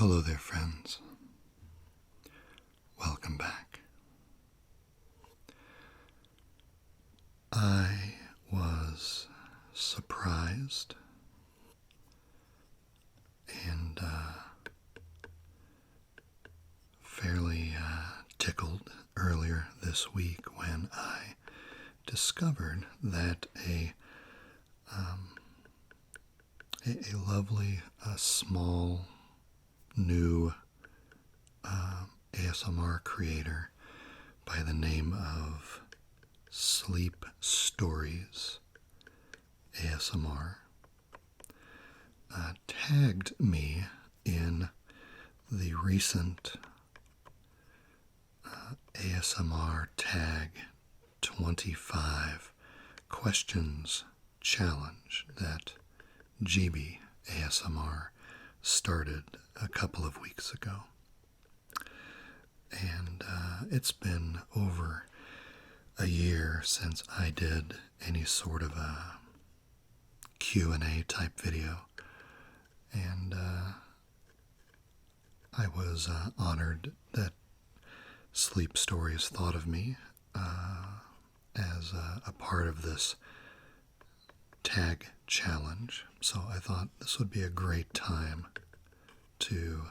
Hello there, friends. Welcome back. I was surprised and fairly tickled earlier this week when I discovered that a lovely, small, new ASMR creator by the name of SleepStories ASMR tagged me in the recent ASMR Tag 25 Questions Challenge that Gibi ASMR started a couple of weeks ago. And it's been over a year since I did any sort of a Q&A type video. And I was honored that SleepStories thought of me as a part of this tag challenge. So I thought this would be a great time to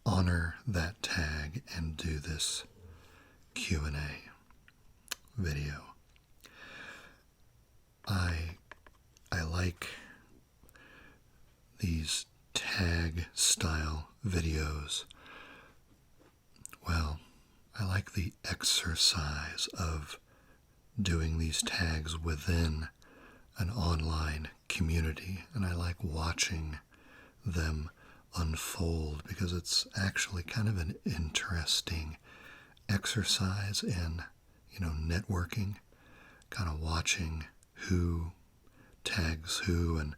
honor that tag and do this Q&A video. I like these tag style videos. Well, I like the exercise of doing these tags within an online community, and I like watching them unfold because it's actually kind of an interesting exercise in, networking, kind of watching who tags who and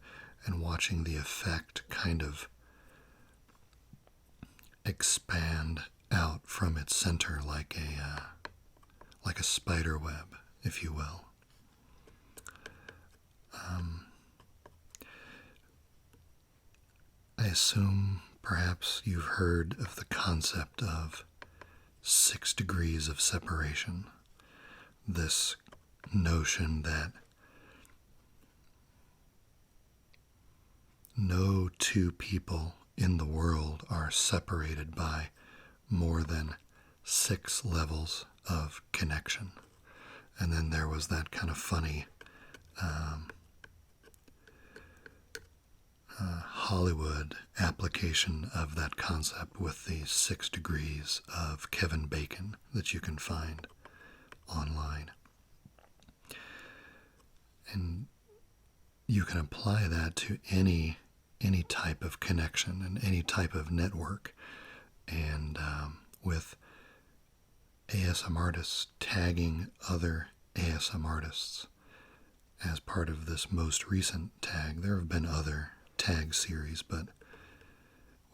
watching the effect kind of expand out from its center like a spider web, if you will. I assume perhaps you've heard of the concept of 6 degrees of separation. This notion that no two people in the world are separated by more than 6 levels of connection. And then there was that kind of funny Hollywood application of that concept with the 6 degrees of Kevin Bacon that you can find online. And you can apply that to any type of connection and any type of network. And with ASMRtists tagging other ASMRtists as part of this most recent tag, there have been other tag series, but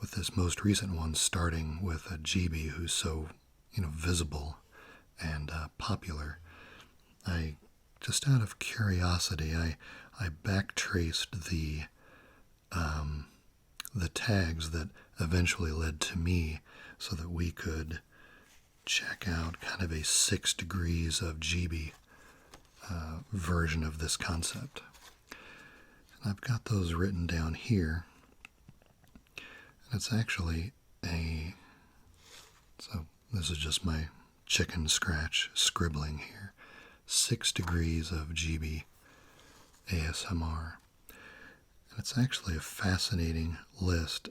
with this most recent one starting with a Gibi who's so visible and popular, I just out of curiosity I backtraced the tags that eventually led to me so that we could check out kind of a 6 degrees of Gibi version of this concept. I've got those written down here. And it's actually so this is just my chicken scratch scribbling here. 6 degrees of Gibi ASMR. And it's actually a fascinating list,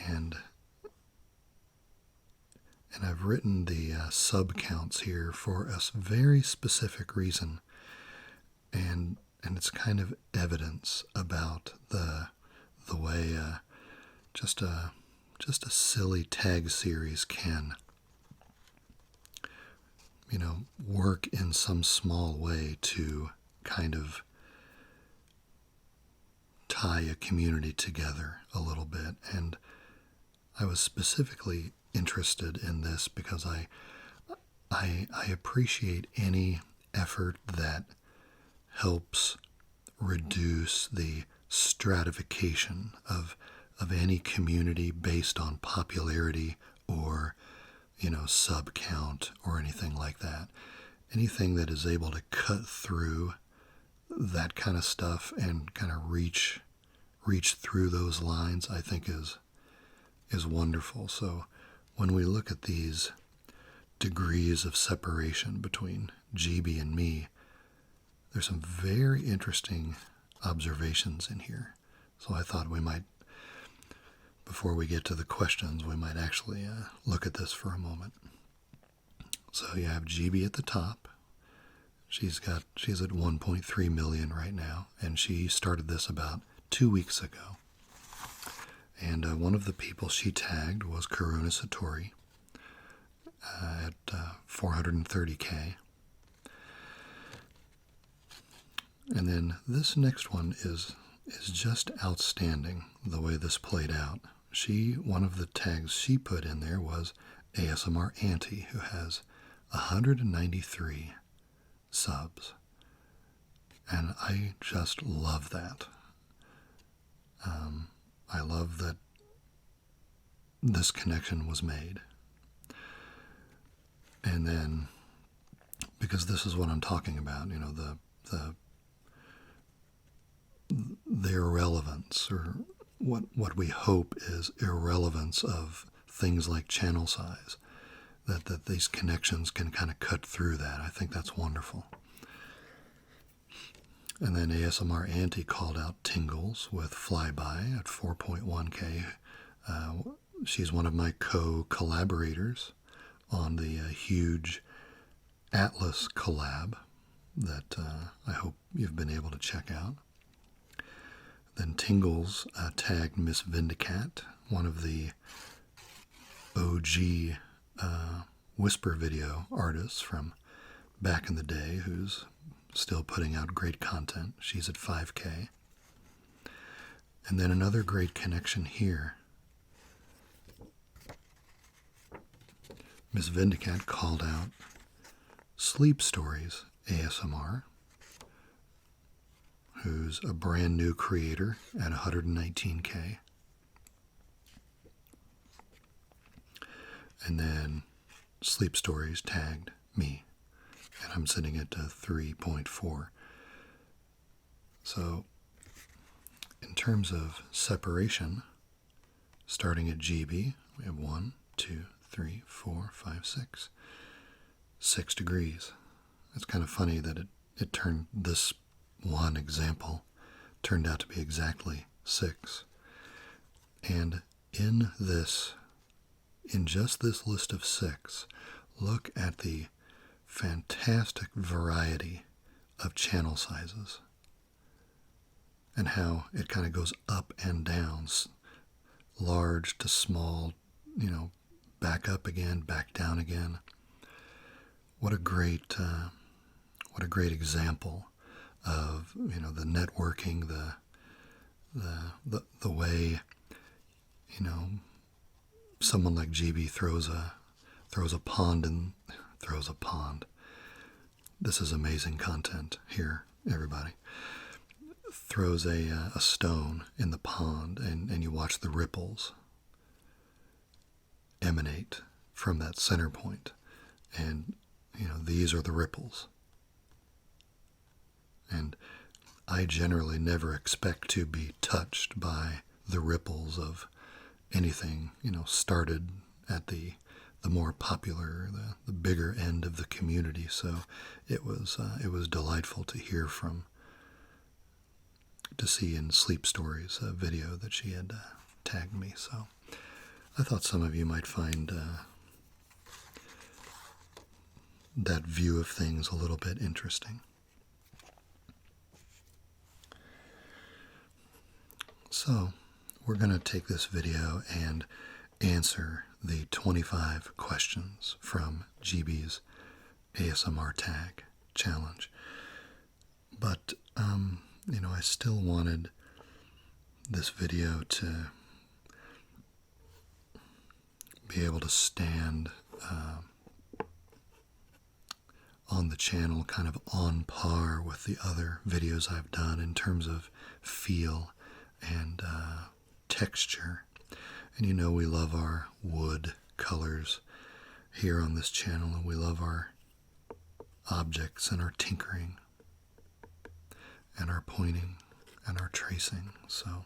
and I've written the sub counts here for a very specific reason. And it's kind of evidence about the way just a silly tag series can work in some small way to kind of tie a community together a little bit. And I was specifically interested in this because I appreciate any effort that helps reduce the stratification of of any community based on popularity or, sub count or anything like that. Anything that is able to cut through that kind of stuff and kind of reach through those lines, I think is wonderful. So when we look at these degrees of separation between Gibi and me, there's some very interesting observations in here. So I thought we might, before we get to the questions, we might actually look at this for a moment. So you have Gibi at the top. She's at 1.3 million right now, and she started this about 2 weeks ago. And one of the people she tagged was Karuna Satori at 430K. And then this next one is just outstanding, the way this played out. One of the tags she put in there was ASMR Auntie, who has 193 subs. And I just love that. I love that this connection was made. And then, because this is what I'm talking about, the irrelevance, or what we hope is irrelevance of things like channel size, that these connections can kind of cut through that. I think that's wonderful. And then ASMR Auntie called out Tingles with Flyby at 4.1K. She's one of my co-collaborators on the huge Atlas collab that I hope you've been able to check out. Then Tingles tagged Miss Vindicat, one of the OG whisper video artists from back in the day, who's still putting out great content. She's at 5K. And then another great connection here. Miss Vindicat called out SleepStories ASMR, who's a brand new creator at 119K. And then SleepStories tagged me, and I'm sitting at 3.4. So in terms of separation, starting at Gibi, we have 1, 2, 3, 4, 5, 6. 6 degrees. It's kind of funny that it turned, this one example turned out to be exactly 6. And in just this list of 6, look at the fantastic variety of channel sizes and how it kind of goes up and down, large to small, back up again, back down again. What a great example of the networking, the way someone like Gibi throws a pond. This is amazing content here, everybody. Throws a stone in the pond, and you watch the ripples emanate from that center point. And, these are the ripples. And I generally never expect to be touched by the ripples of anything, started at the more popular, the bigger end of the community. So it was delightful to hear to see in SleepStories a video that she had tagged me. So I thought some of you might find that view of things a little bit interesting. So we're going to take this video and answer the 25 questions from Gibi's ASMR tag challenge. But, I still wanted this video to be able to stand on the channel kind of on par with the other videos I've done in terms of feel and texture. And you know we love our wood colors here on this channel, and we love our objects and our tinkering and our pointing and our tracing. So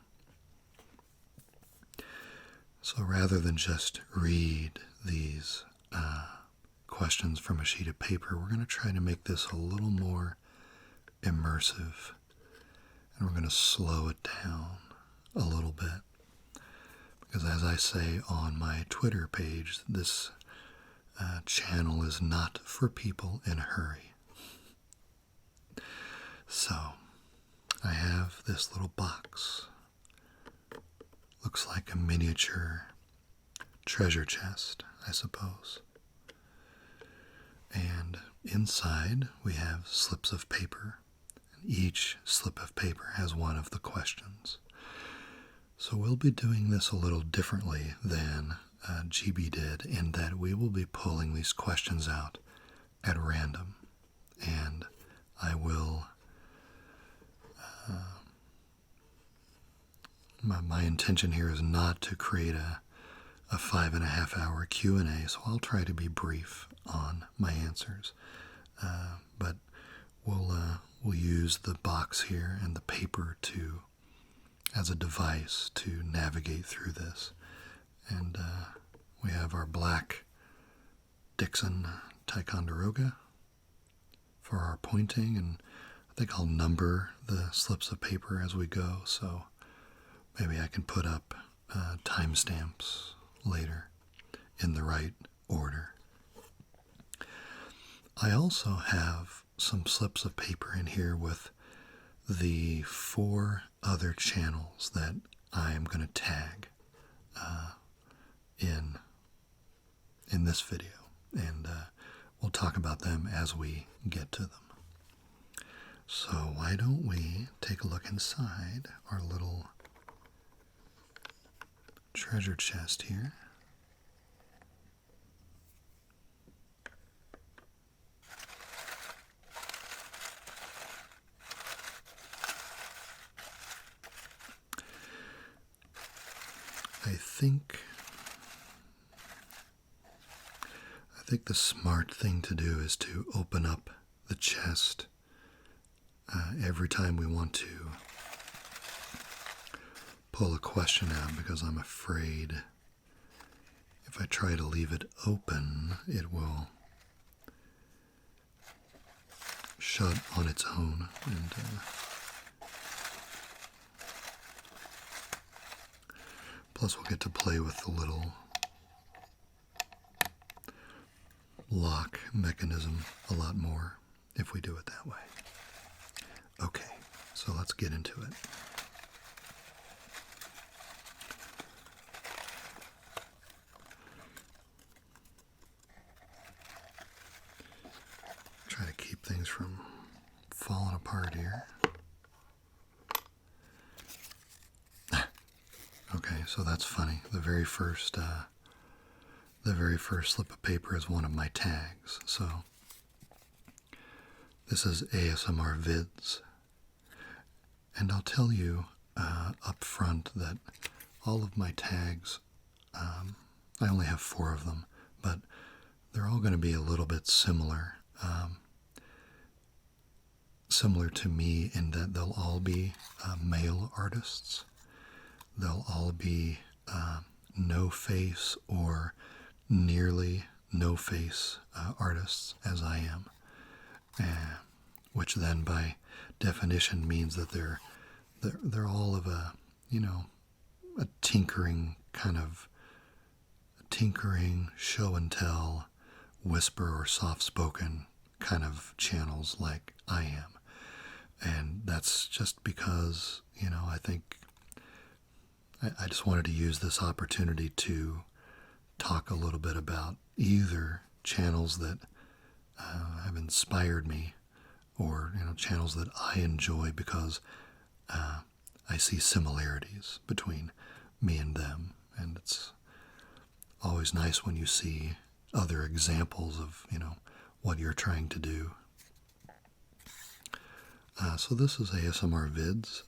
rather than just read these questions from a sheet of paper, we're going to try to make this a little more immersive, and we're going to slow it down a little bit. Because as I say on my Twitter page, this channel is not for people in a hurry. So, I have this little box. Looks like a miniature treasure chest, I suppose. And inside we have slips of paper. And each slip of paper has one of the questions. So we'll be doing this a little differently than Gibi did, in that we will be pulling these questions out at random. And I will... my intention here is not to create a 5.5 hour Q&A, so I'll try to be brief on my answers. But we'll use the box here and the paper as a device to navigate through this. And we have our black Dixon Ticonderoga for our pointing, and I think I'll number the slips of paper as we go, so maybe I can put up timestamps later in the right order. I also have some slips of paper in here with the 4 other channels that I am going to tag in this video, and we'll talk about them as we get to them. So why don't we take a look inside our little treasure chest here. I think the smart thing to do is to open up the chest every time we want to pull a question out, because I'm afraid if I try to leave it open, it will shut on its own. And plus we'll get to play with the little lock mechanism a lot more if we do it that way. Okay, so let's get into it. Try to keep things from falling apart here. Okay, so that's funny. The very first slip of paper is one of my tags. So this is ASMR Vids, and I'll tell you up front that all of my tags, I only have 4 of them, but they're all going to be a little bit similar. Similar to me in that they'll all be male artists. They'll all be no face or nearly no face artists, as I am, which then by definition means that they're all of a tinkering show and tell, whisper or soft spoken kind of channels like I am. And that's just because I think I just wanted to use this opportunity to talk a little bit about either channels that have inspired me, or channels that I enjoy because I see similarities between me and them, and it's always nice when you see other examples of what you're trying to do. So this is ASMR Vids.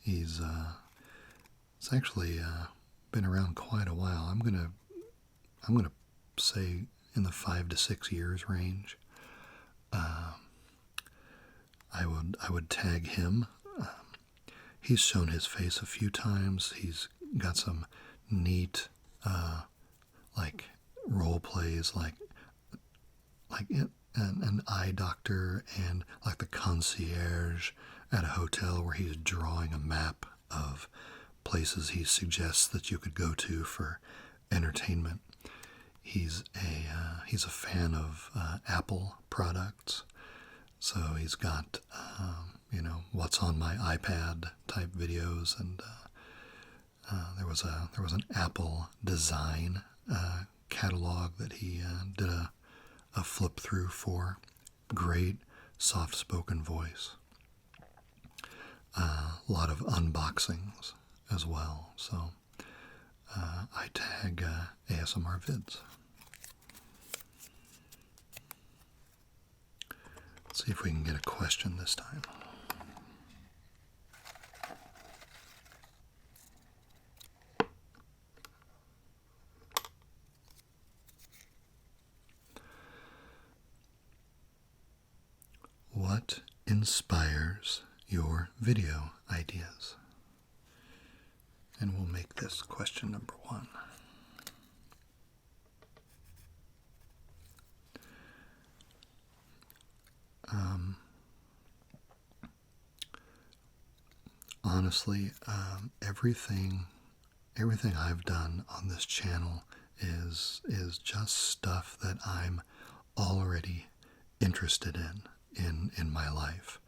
He's It's actually been around quite a while. I'm gonna say in the 5 to 6 years range. I would tag him. He's shown his face a few times. He's got some neat like role plays, like an eye doctor and like the concierge at a hotel where he's drawing a map of places he suggests that you could go to for entertainment. He's a fan of Apple products, so he's got what's on my iPad type videos, and there was an Apple design catalog that he did a flip through for. Great soft spoken voice. A lot of unboxings as well. So I tag ASMR Vids. Let's see if we can get a question this time. What inspires your video ideas? And we'll make this question number 1. Honestly, everything I've done on this channel is just stuff that I'm already interested in my life.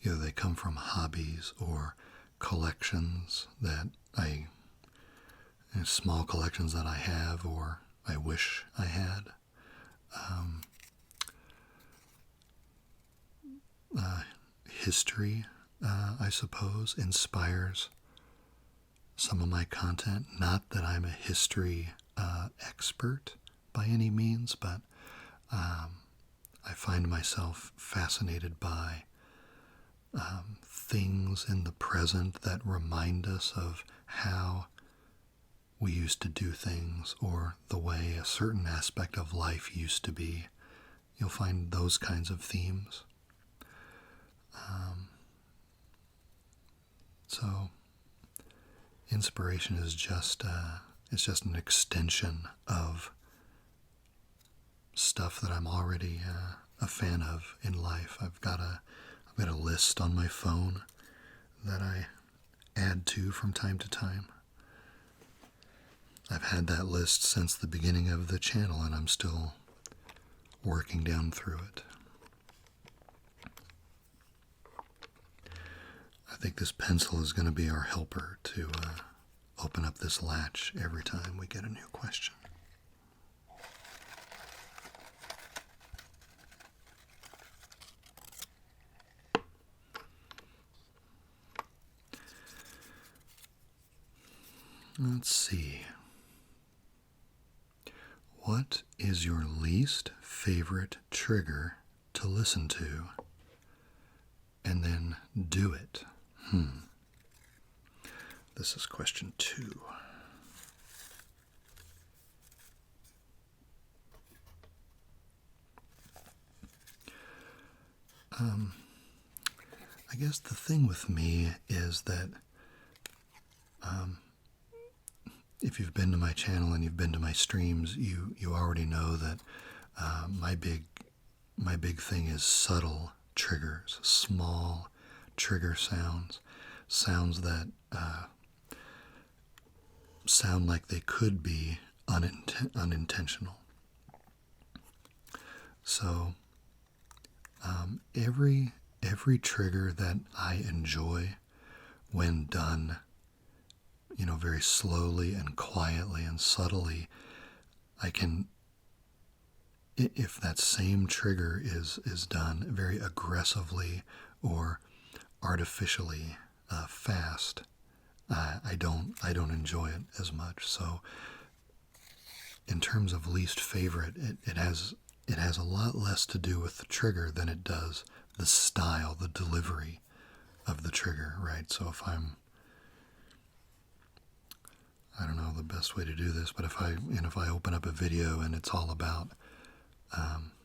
Either they come from hobbies or collections that small collections that I have or I wish I had. History, I suppose, inspires some of my content. Not that I'm a history expert by any means, but I find myself fascinated by things in the present that remind us of how we used to do things or the way a certain aspect of life used to be. You'll find those kinds of themes. So inspiration is just it's just an extension of stuff that I'm already a fan of in life. I've got a list on my phone that I add to from time to time. I've had that list since the beginning of the channel, and I'm still working down through it. I think this pencil is going to be our helper to open up this latch every time we get a new question. Let's see. What is your least favorite trigger to listen to? And then do it. This is question 2. I guess the thing with me is that if you've been to my channel and you've been to my streams, you already know that my big thing is subtle triggers, small trigger sounds that sound like they could be unintentional. So every trigger that I enjoy when done, very slowly and quietly and subtly, I can, if that same trigger is done very aggressively or artificially fast, I don't enjoy it as much. So in terms of least favorite, it has a lot less to do with the trigger than it does the style, the delivery of the trigger, right? So if I'm I don't know the best way to do this, but if I open up a video and it's all about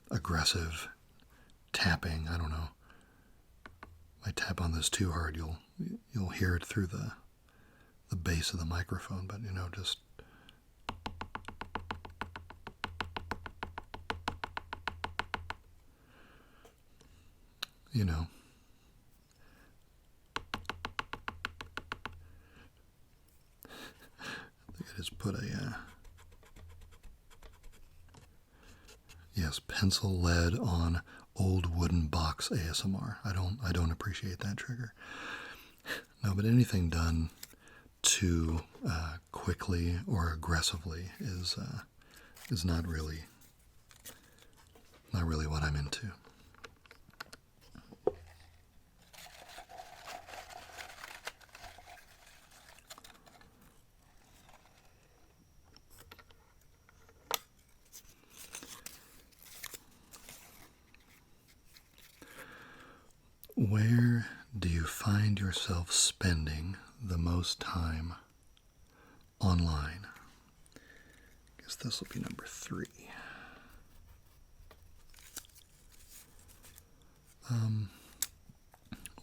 aggressive tapping, I don't know. If I tap on this too hard, you'll hear it through the base of the microphone, but just I just put a yes, pencil lead on old wooden box ASMR. I don't appreciate that trigger. No, but anything done too quickly or aggressively is not really what I'm into. Where do you find yourself spending the most time online? I guess this will be number 3.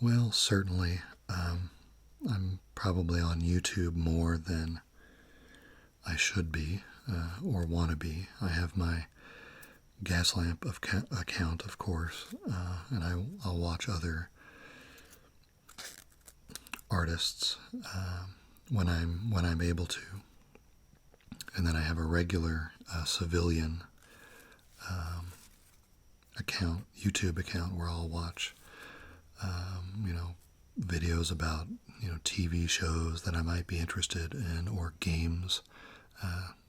Well, certainly, I'm probably on YouTube more than I should be or want to be. I have my Gaslamp account, of course, and I'll watch other artists when I'm able to, and then I have a regular civilian account, YouTube account, where I'll watch videos about TV shows that I might be interested in or games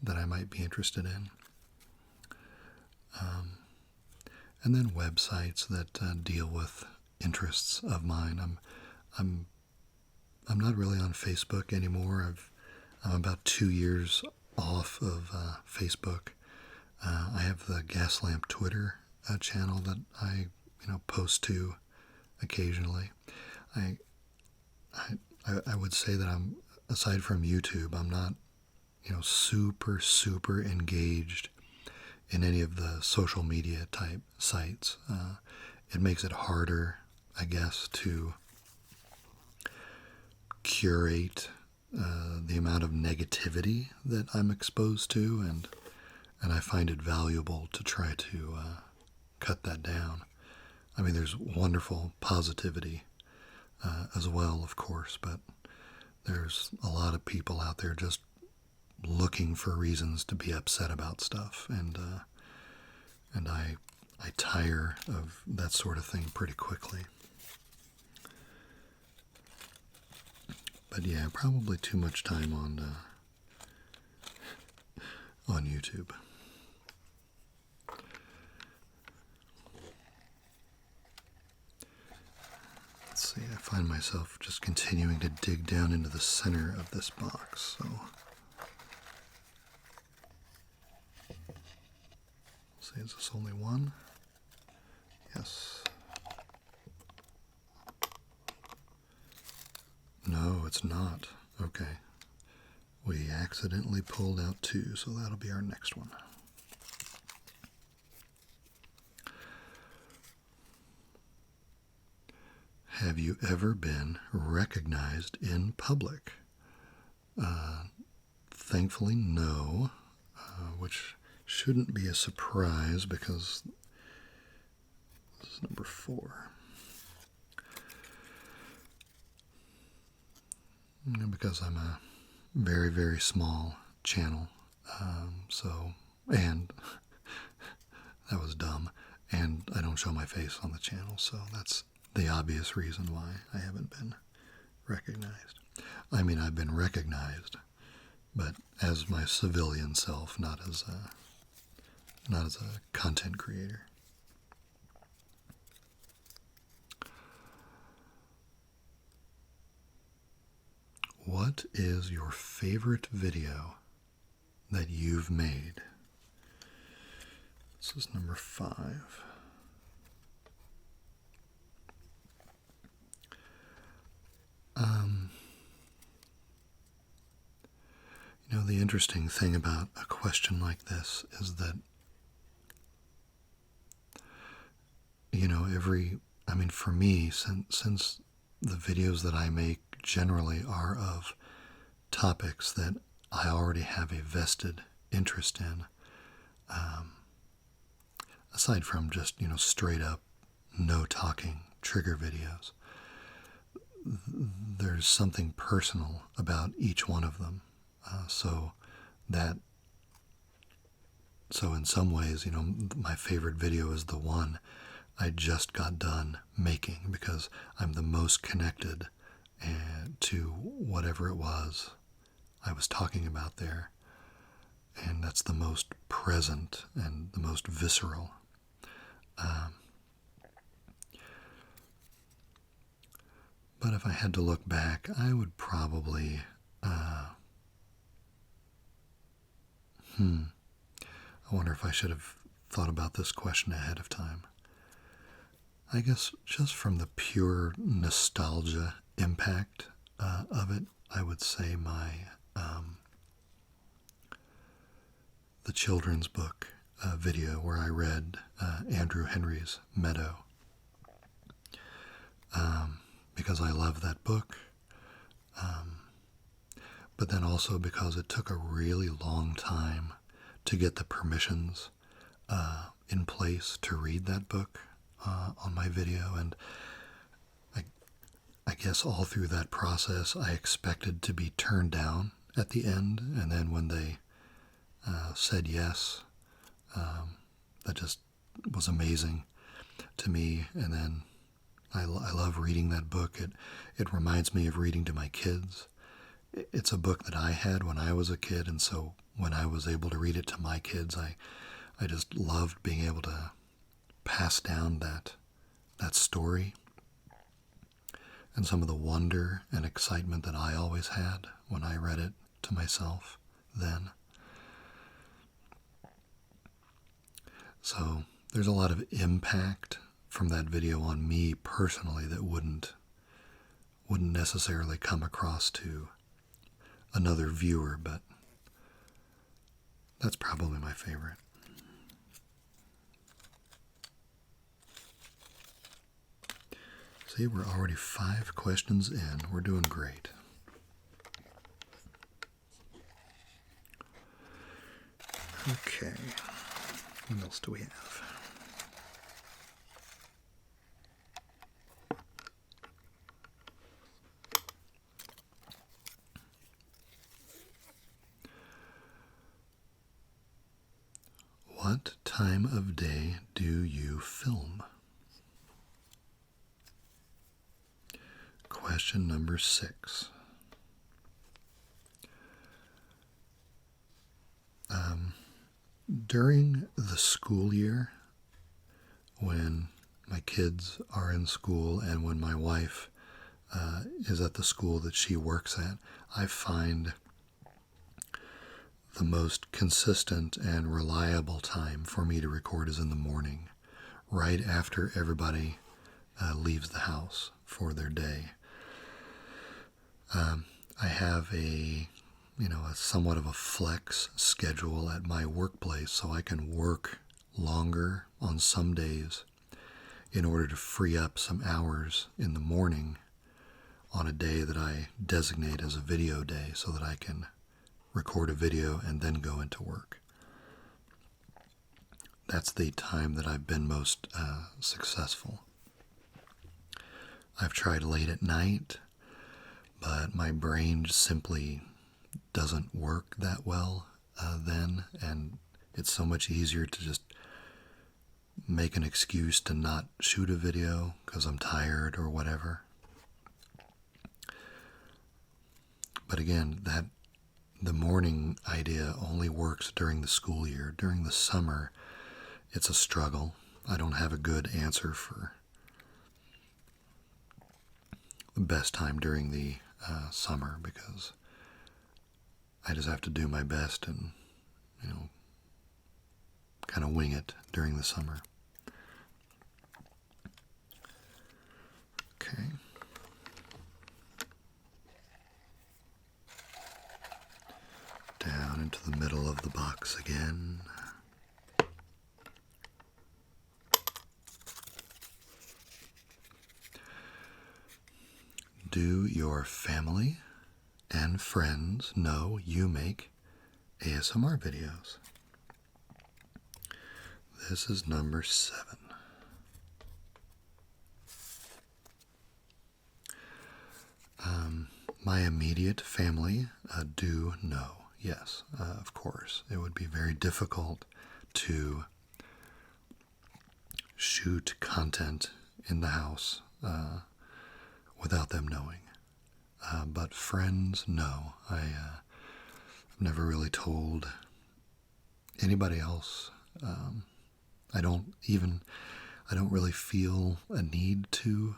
that I might be interested in. And then websites that deal with interests of mine. I'm not really on Facebook anymore. I'm about 2 years off of Facebook. I have the Gaslamp Twitter channel that I post to occasionally. I would say that I'm, aside from YouTube, I'm not super engaged in any of the social media type sites. It makes it harder, I guess, to curate the amount of negativity that I'm exposed to, and I find it valuable to try to cut that down. I mean, there's wonderful positivity as well, of course, but there's a lot of people out there just looking for reasons to be upset about stuff, and I tire of that sort of thing pretty quickly. But yeah, probably too much time on YouTube. Let's see, I find myself just continuing to dig down into the center of this box, so let's see, is this only one? Yes. No, it's not. Okay. We accidentally pulled out 2, so that'll be our next one. Have you ever been recognized in public? Thankfully, no, which shouldn't be a surprise because this is number 4. Because I'm a very, very small channel, and that was dumb, and I don't show my face on the channel, so that's the obvious reason why I haven't been recognized. I mean, I've been recognized, but as my civilian self, not as a content creator. What is your favorite video that you've made? This is number 5. the interesting thing about a question like this is that, for me, since the videos that I make generally are of topics that I already have a vested interest in, aside from just, straight up no talking trigger videos, there's something personal about each one of them. So in some ways, my favorite video is the one I just got done making because I'm the most connected to whatever it was I was talking about there. And that's the most present and the most visceral. But if I had to look back, I would probably, I wonder if I should have thought about this question ahead of time. I guess just from the pure nostalgia impact of it, I would say the children's book video where I read Andrew Henry's Meadow. Because I love that book, but then also because it took a really long time to get the permissions in place to read that book on my video, and I guess all through that process I expected to be turned down at the end, and then when they said yes, that just was amazing to me. And then I love reading that book. It reminds me of reading to my kids. It's a book that I had when I was a kid, and so when I was able to read it to my kids, I just loved being able to pass down that story and some of the wonder and excitement that I always had when I read it to myself then. So there's a lot of impact from that video on me personally that wouldn't necessarily come across to another viewer, but that's probably my favorite. See, we're already 5 questions in. We're doing great. Okay, what else do we have? What time of day do you film? Question number 6. During the school year, when my kids are in school and when my wife is at the school that she works at, I find the most consistent and reliable time for me to record is in the morning, right after everybody leaves the house for their day. I have a somewhat of a flex schedule at my workplace, so I can work longer on some days in order to free up some hours in the morning on a day that I designate as a video day so that I can record a video and then go into work. That's the time that I've been most successful. I've tried late at night, but my brain simply doesn't work that well then, and it's so much easier to just make an excuse to not shoot a video because I'm tired or whatever. But again, the morning idea only works during the school year. During the summer, it's a struggle. I don't have a good answer for the best time during the summer because I just have to do my best and, kind of wing it during the summer. Okay. into the middle of the box again. Do your family and friends know you make ASMR videos? This is number 7. My immediate family do know. Yes, of course. It would be very difficult to shoot content in the house without them knowing. But friends know. I've never really told anybody else. I don't really feel a need to.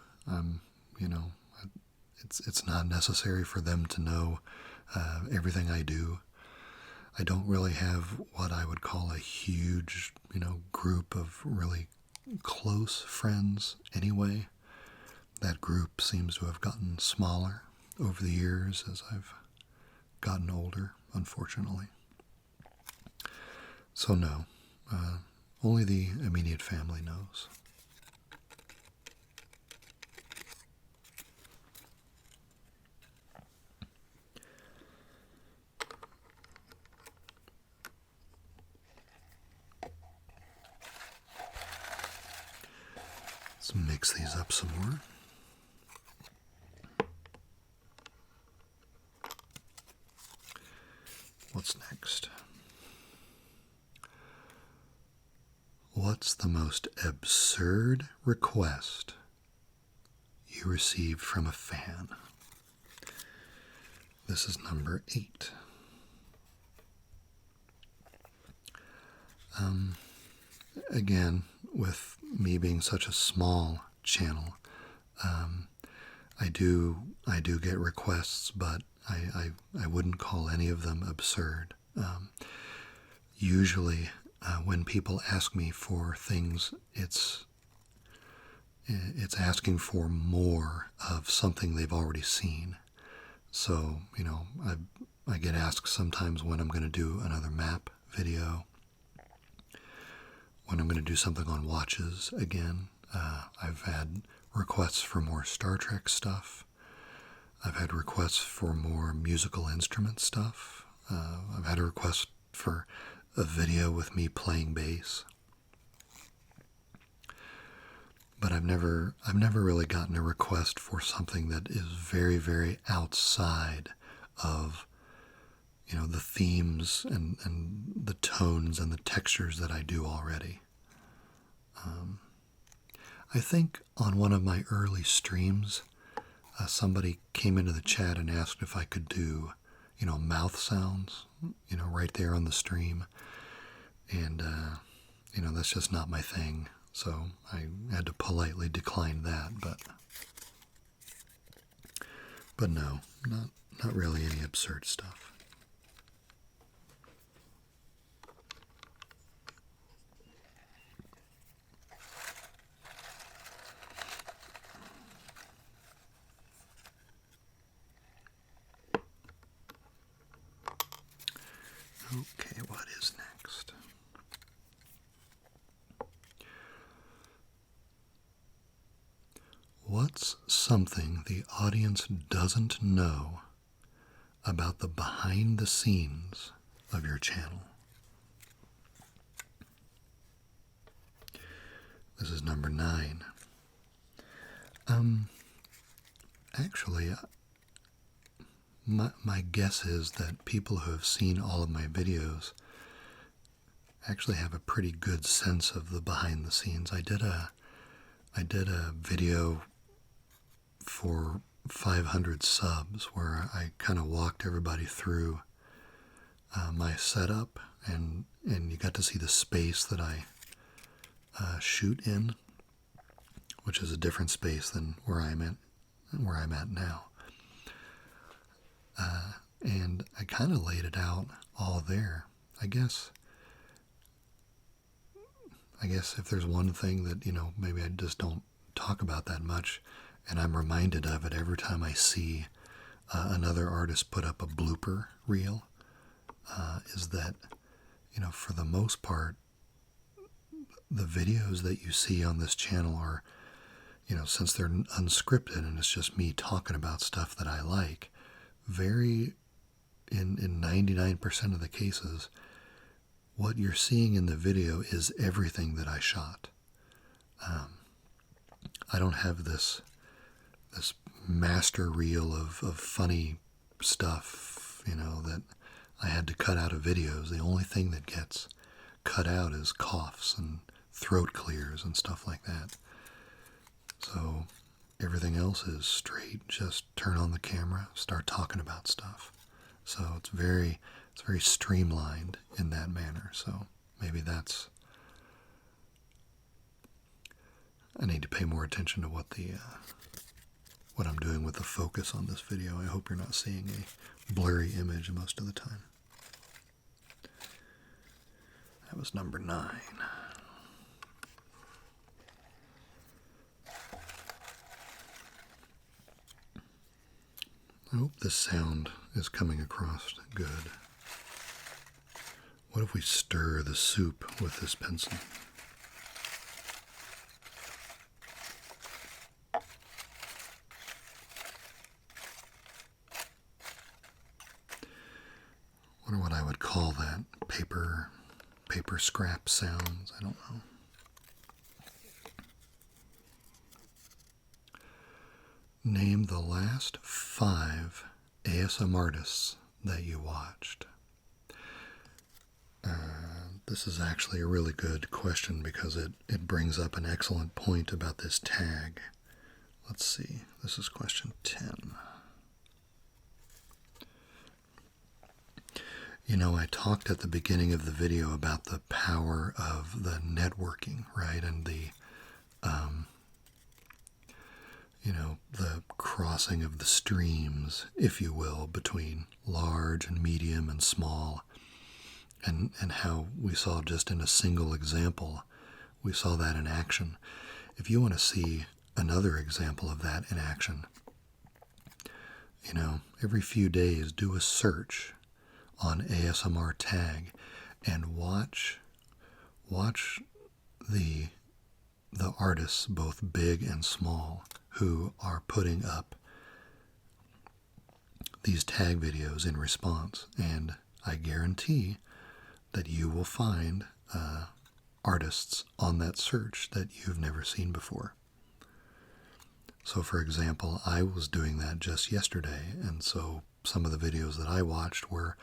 It's not necessary for them to know everything I do. I don't really have what I would call a huge, group of really close friends anyway. That group seems to have gotten smaller over the years as I've gotten older, unfortunately. So no, only the immediate family knows. Let's mix these up some more. What's next? What's the most absurd request you received from a fan? This is number 8. Again, with me being such a small channel, I do get requests, but I wouldn't call any of them absurd. Usually, when people ask me for things, it's asking for more of something they've already seen. So, I get asked sometimes when I'm going to do another map video, when I'm going to do something on watches again. I've had requests for more Star Trek stuff. I've had requests for more musical instrument stuff. I've had a request for a video with me playing bass. But I've never really gotten a request for something that is very, very outside of the themes and the tones and the textures that I do already. I think on one of my early streams, somebody came into the chat and asked if I could do, mouth sounds, right there on the stream. And, that's just not my thing. So I had to politely decline that, but no, not really any absurd stuff. Okay, what is next? What's something the audience doesn't know about the behind the scenes of your channel? This is number 9. Actually, my guess is that people who have seen all of my videos actually have a pretty good sense of the behind the scenes. I did a video for 500 subs where I kind of walked everybody through my setup, and you got to see the space that I shoot in, which is a different space than where I'm at now. And I kind of laid it out all there. I guess if there's one thing that, maybe I just don't talk about that much, and I'm reminded of it every time I see another artist put up a blooper reel, is that, for the most part, the videos that you see on this channel are, since they're unscripted and it's just me talking about stuff that I like, in 99% of the cases, what you're seeing in the video is everything that I shot. I don't have this master reel of funny stuff, that I had to cut out of videos. The only thing that gets cut out is coughs and throat clears and stuff like that. So everything else is straight, just turn on the camera, start talking about stuff. So it's very streamlined in that manner. So maybe I need to pay more attention to what I'm doing with the focus on this video. I hope you're not seeing a blurry image most of the time. That was number 9. I hope this sound is coming across good. What if we stir the soup with this pencil? Wonder what I would call that. Paper scrap sounds. I don't know. Name the last 5 ASMRtists that you watched. This is actually a really good question because it brings up an excellent point about this tag. Let's see. This is question 10. I talked at the beginning of the video about the power of the networking, right? And the crossing of the streams, if you will, between large and medium and small, and how we saw just in a single example, we saw that in action. If you want to see another example of that in action, every few days do a search on ASMR tag and watch the artists, both big and small, who are putting up these tag videos in response. And I guarantee that you will find artists on that search that you've never seen before. So, for example, I was doing that just yesterday, and so some of the videos that I watched were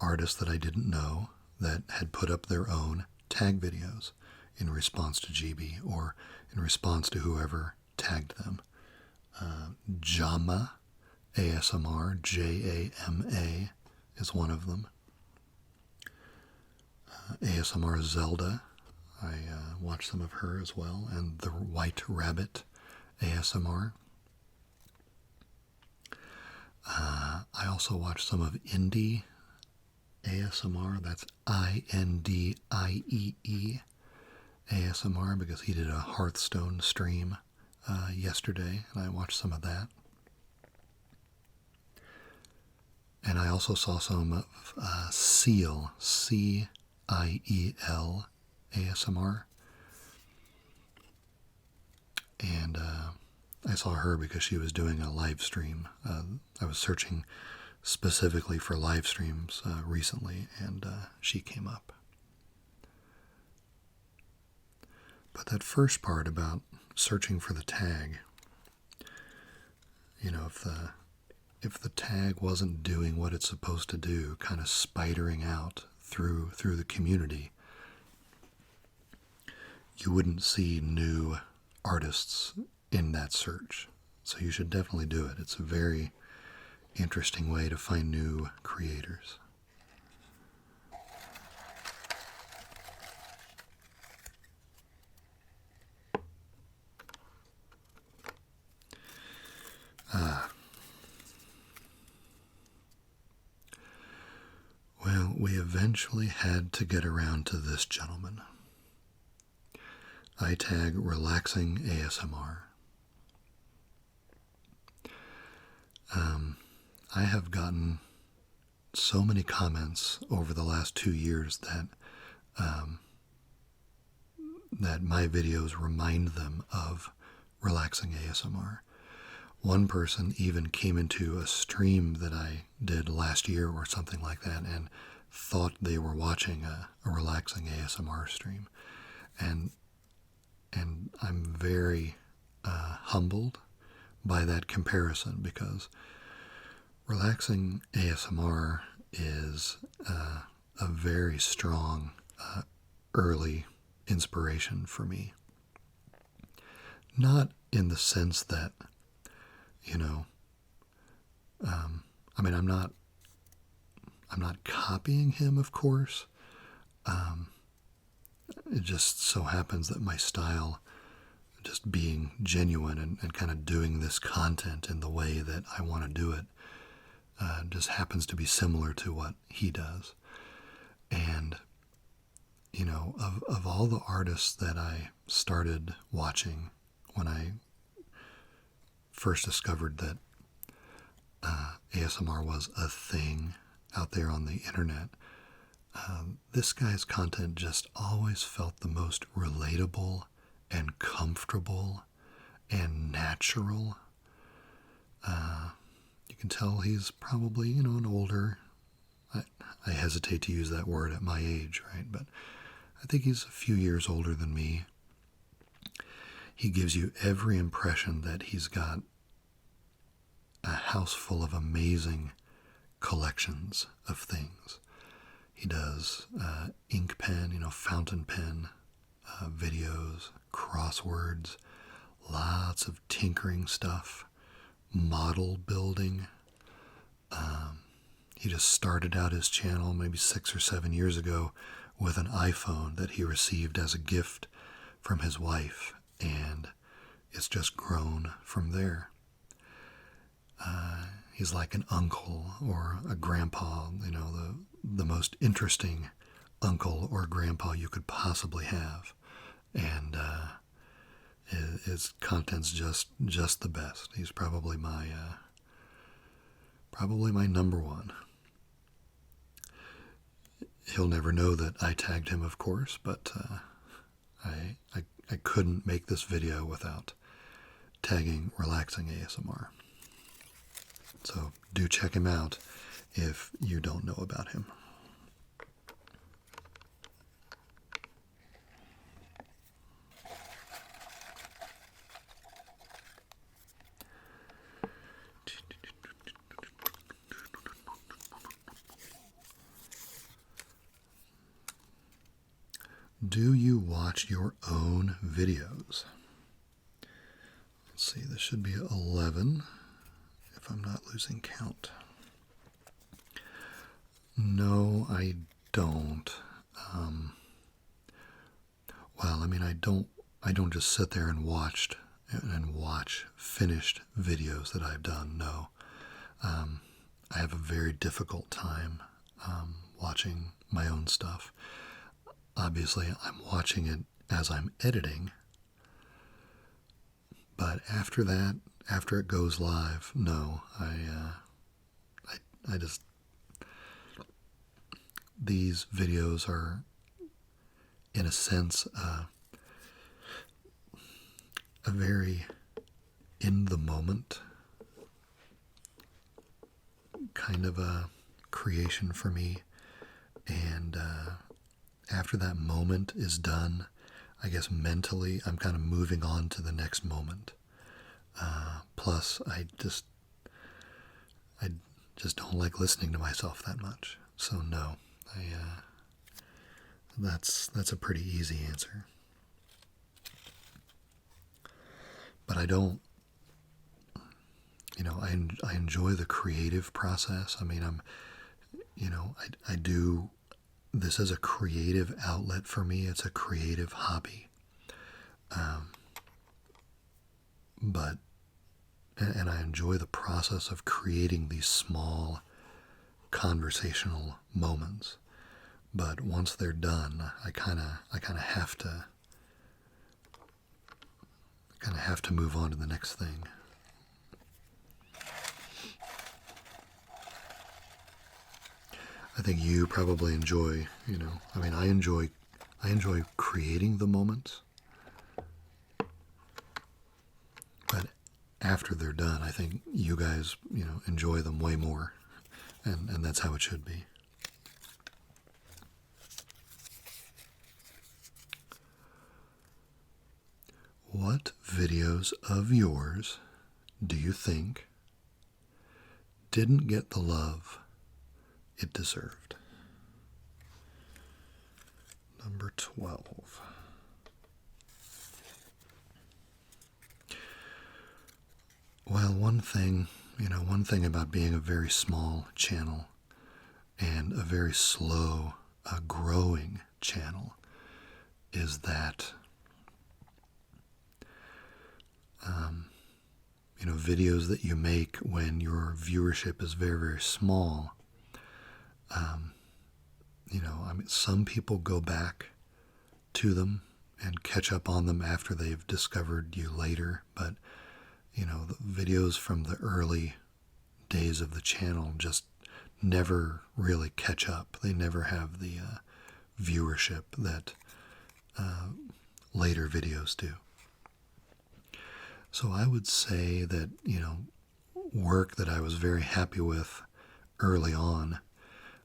artists that I didn't know that had put up their own tag videos in response to Gibi or in response to whoever tagged them. Jama ASMR, Jama, is one of them. ASMR Zelda, I watched some of her as well, and the White Rabbit ASMR. I also watched some of Indie ASMR, that's INDIEE ASMR, because he did a Hearthstone stream yesterday, and I watched some of that. And I also saw some of Ciel, CIEL ASMR. And I saw her because she was doing a live stream. I was searching specifically for live streams recently, and she came up. But that first part about searching for the tag, if the tag wasn't doing what it's supposed to do, kind of spidering out through the community, you wouldn't see new artists in that search. So you should definitely do it. It's a very interesting way to find new creators. Well, we eventually had to get around to this gentleman. I tag RelaxingASMR. I have gotten so many comments over the last 2 years that my videos remind them of relaxing ASMR. One person even came into a stream that I did last year or something like that and thought they were watching a relaxing ASMR stream. And I'm very humbled by that comparison, because relaxing ASMR is a very strong early inspiration for me. Not in the sense that, I mean, I'm not copying him, of course. It just so happens that my style, just being genuine and kind of doing this content in the way that I want to do it, just happens to be similar to what he does. And, of all the artists that I started watching when I first discovered that ASMR was a thing out there on the internet, this guy's content just always felt the most relatable and comfortable and natural. You can tell he's probably, an older, I hesitate to use that word at my age, right? But I think he's a few years older than me. He gives you every impression that he's got a house full of amazing collections of things. He does ink pen, fountain pen videos, crosswords, lots of tinkering stuff, model building. He just started out his channel maybe 6 or 7 years ago with an iPhone that he received as a gift from his wife, and it's just grown from there. He's like an uncle or a grandpa, the most interesting uncle or grandpa you could possibly have. And his content's just the best. He's probably my number one. He'll never know that I tagged him, of course, but I couldn't make this video without tagging Relaxing ASMR. So do check him out if you don't know about him. Do you watch your own videos? Let's see, this should be 11 if I'm not losing count. No, I don't. Well, I mean, I don't just sit there and watch finished videos that I've done. No. I have a very difficult time watching my own stuff. Obviously, I'm watching it as I'm editing, but after that, after it goes live, no, I just, these videos are, in a sense, a very in the moment kind of a creation for me, and after that moment is done, I guess mentally I'm kind of moving on to the next moment. Plus, I just don't like listening to myself that much. So no, that's a pretty easy answer. But I don't, I enjoy the creative process. I mean, I do. This is a creative outlet for me. It's a creative hobby. And I enjoy the process of creating these small conversational moments. But once they're done, I kind of have to move on to the next thing. I think you probably enjoy, I enjoy creating the moments, but after they're done, I think you guys, enjoy them way more, and that's how it should be. What videos of yours do you think didn't get the love it deserved? Number 12. Well, one thing about being a very small channel and a very slow growing channel is that videos that you make when your viewership is very, very small, some people go back to them and catch up on them after they've discovered you later, but the videos from the early days of the channel just never really catch up. They never have the viewership that later videos do. So I would say that, work that I was very happy with early on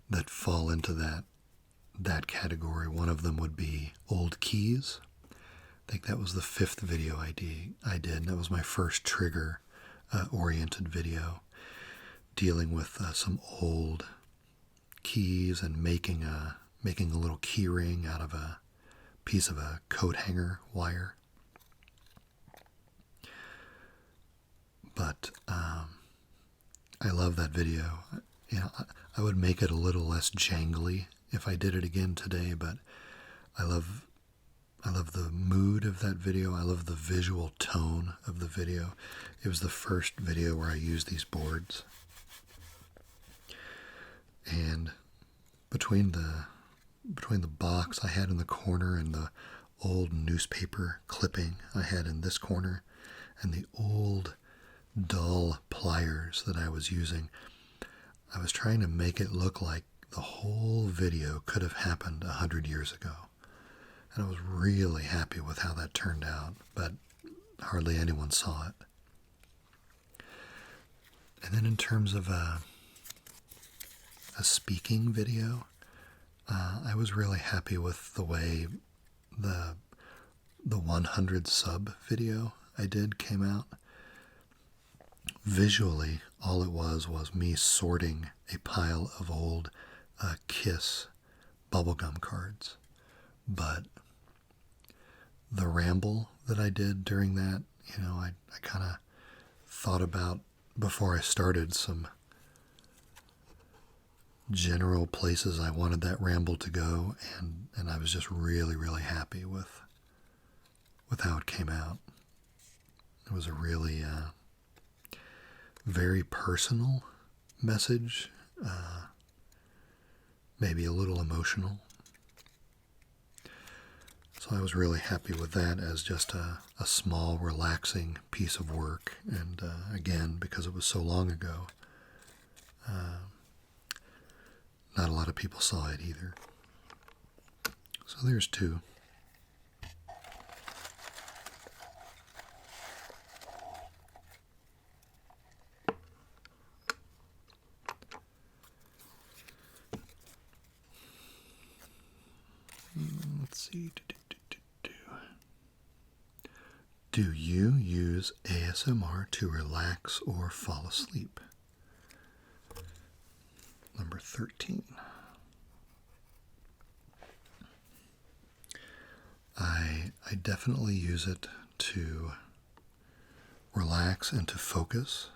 that fall into that category. One of them would be old keys. I think that was the 5th video I did, and that was my first trigger oriented video, dealing with some old keys and making a little key ring out of a piece of a coat hanger wire. But I love that video. I would make it a little less jangly if I did it again today, but I love the mood of that video. I love the visual tone of the video. It was the first video where I used these boards. And between the box I had in the corner and the old newspaper clipping I had in this corner and the old dull pliers that I was using, I was trying to make it look like the whole video could have happened 100 years ago. And I was really happy with how that turned out, but hardly anyone saw it. And then in terms of a speaking video, I was really happy with the way the 100 sub video I did came out. Visually, all it was me sorting a pile of old Kiss bubblegum cards. But the ramble that I did during that, I kind of thought about, before I started, some general places I wanted that ramble to go, and I was just really, really happy with how it came out. It was a really very personal message, maybe a little emotional. So I was really happy with that as just a small, relaxing piece of work. And again, because it was so long ago, not a lot of people saw it either. So there's 2. Let's see. Do you use ASMR to relax or fall asleep? Number 13. I definitely use it to relax and to focus.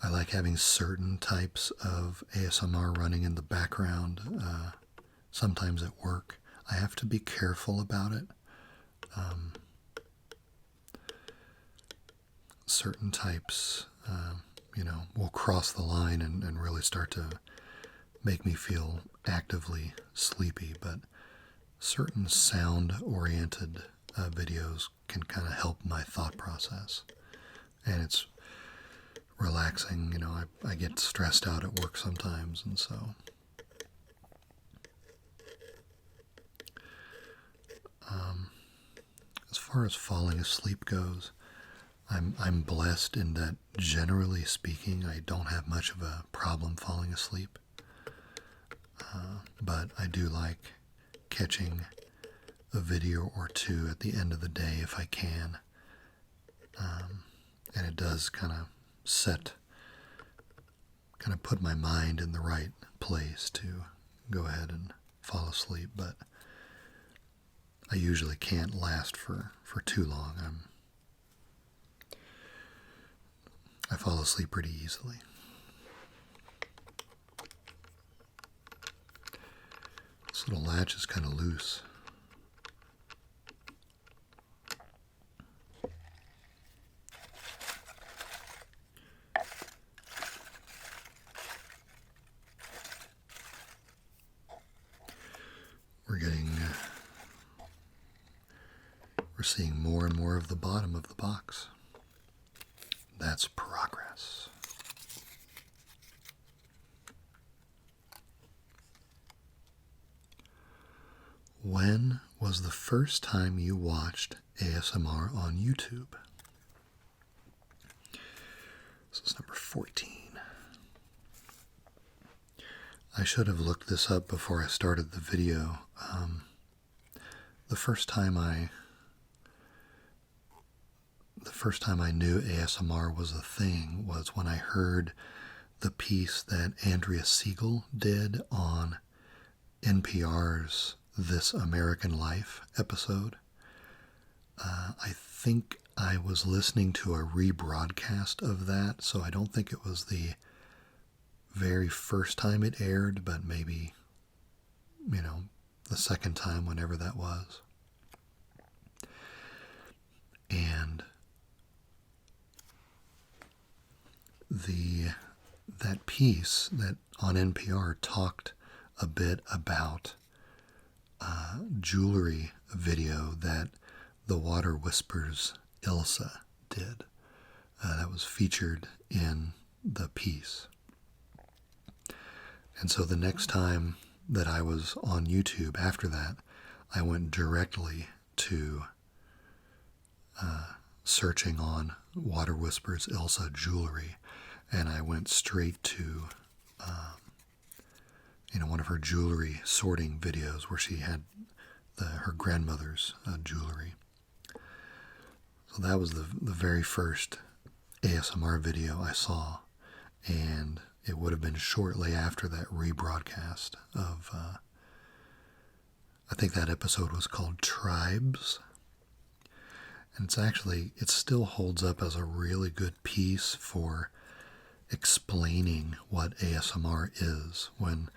I like having certain types of ASMR running in the background, sometimes at work. I have to be careful about it. Certain types, will cross the line and really start to make me feel actively sleepy, but certain sound-oriented videos can kind of help my thought process. And it's relaxing. You know, I get stressed out at work sometimes, and so as far as falling asleep goes, I'm blessed in that, generally speaking, I don't have much of a problem falling asleep. But I do like catching a video or two at the end of the day if I can. And it does kind of put my mind in the right place to go ahead and fall asleep. But I usually can't last for too long. I fall asleep pretty easily. This little latch is kind of loose. We're seeing more and more of the bottom of the box. That's progress. When was the first time you watched ASMR on YouTube? This is number 14. I should have looked this up before I started the video. The first time I knew ASMR was a thing was when I heard the piece that Andrea Siegel did on NPR's This American Life episode. I think I was listening to a rebroadcast of that, so I don't think it was the very first time it aired, but maybe, the second time, whenever that was. And that piece that on NPR talked a bit about jewelry video that the Water Whispers Ilsa did. That was featured in the piece. And so the next time that I was on YouTube after that, I went directly to searching on Water Whispers Ilsa jewelry, and I went straight to one of her jewelry sorting videos where she had her grandmother's jewelry. So that was the very first ASMR video I saw, and it would have been shortly after that rebroadcast of, I think that episode was called Tribes. And it still holds up as a really good piece for explaining what ASMR is. When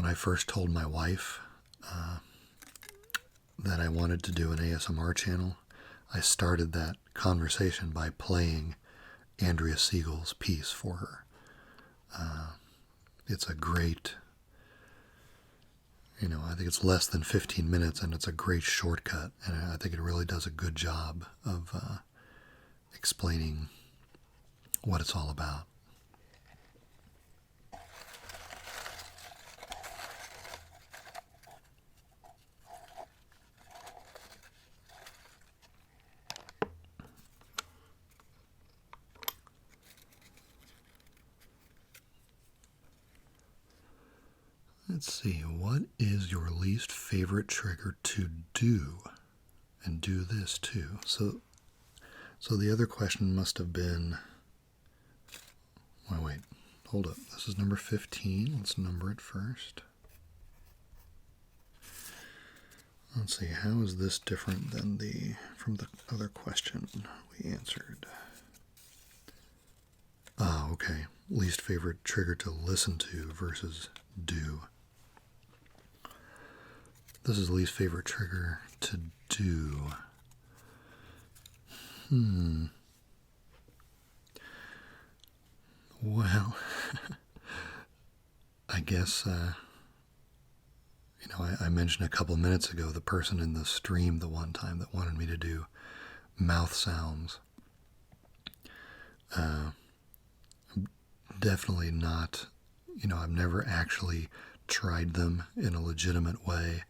I first told my wife that I wanted to do an ASMR channel, I started that conversation by playing Andrea Siegel's piece for her. It's a great, I think it's less than 15 minutes, and it's a great shortcut, and I think it really does a good job of explaining what it's all about. Let's see, what is your least favorite trigger to do? And do this too. So the other question must have been, wait, hold up. This is number 15. Let's number it first. Let's see, how is this different than from the other question we answered? Ah, okay. Least favorite trigger to listen to versus do. This is least favorite trigger to do. Well, I guess, I mentioned a couple minutes ago the person in the stream the one time that wanted me to do mouth sounds. definitely not, I've never actually tried them in a legitimate way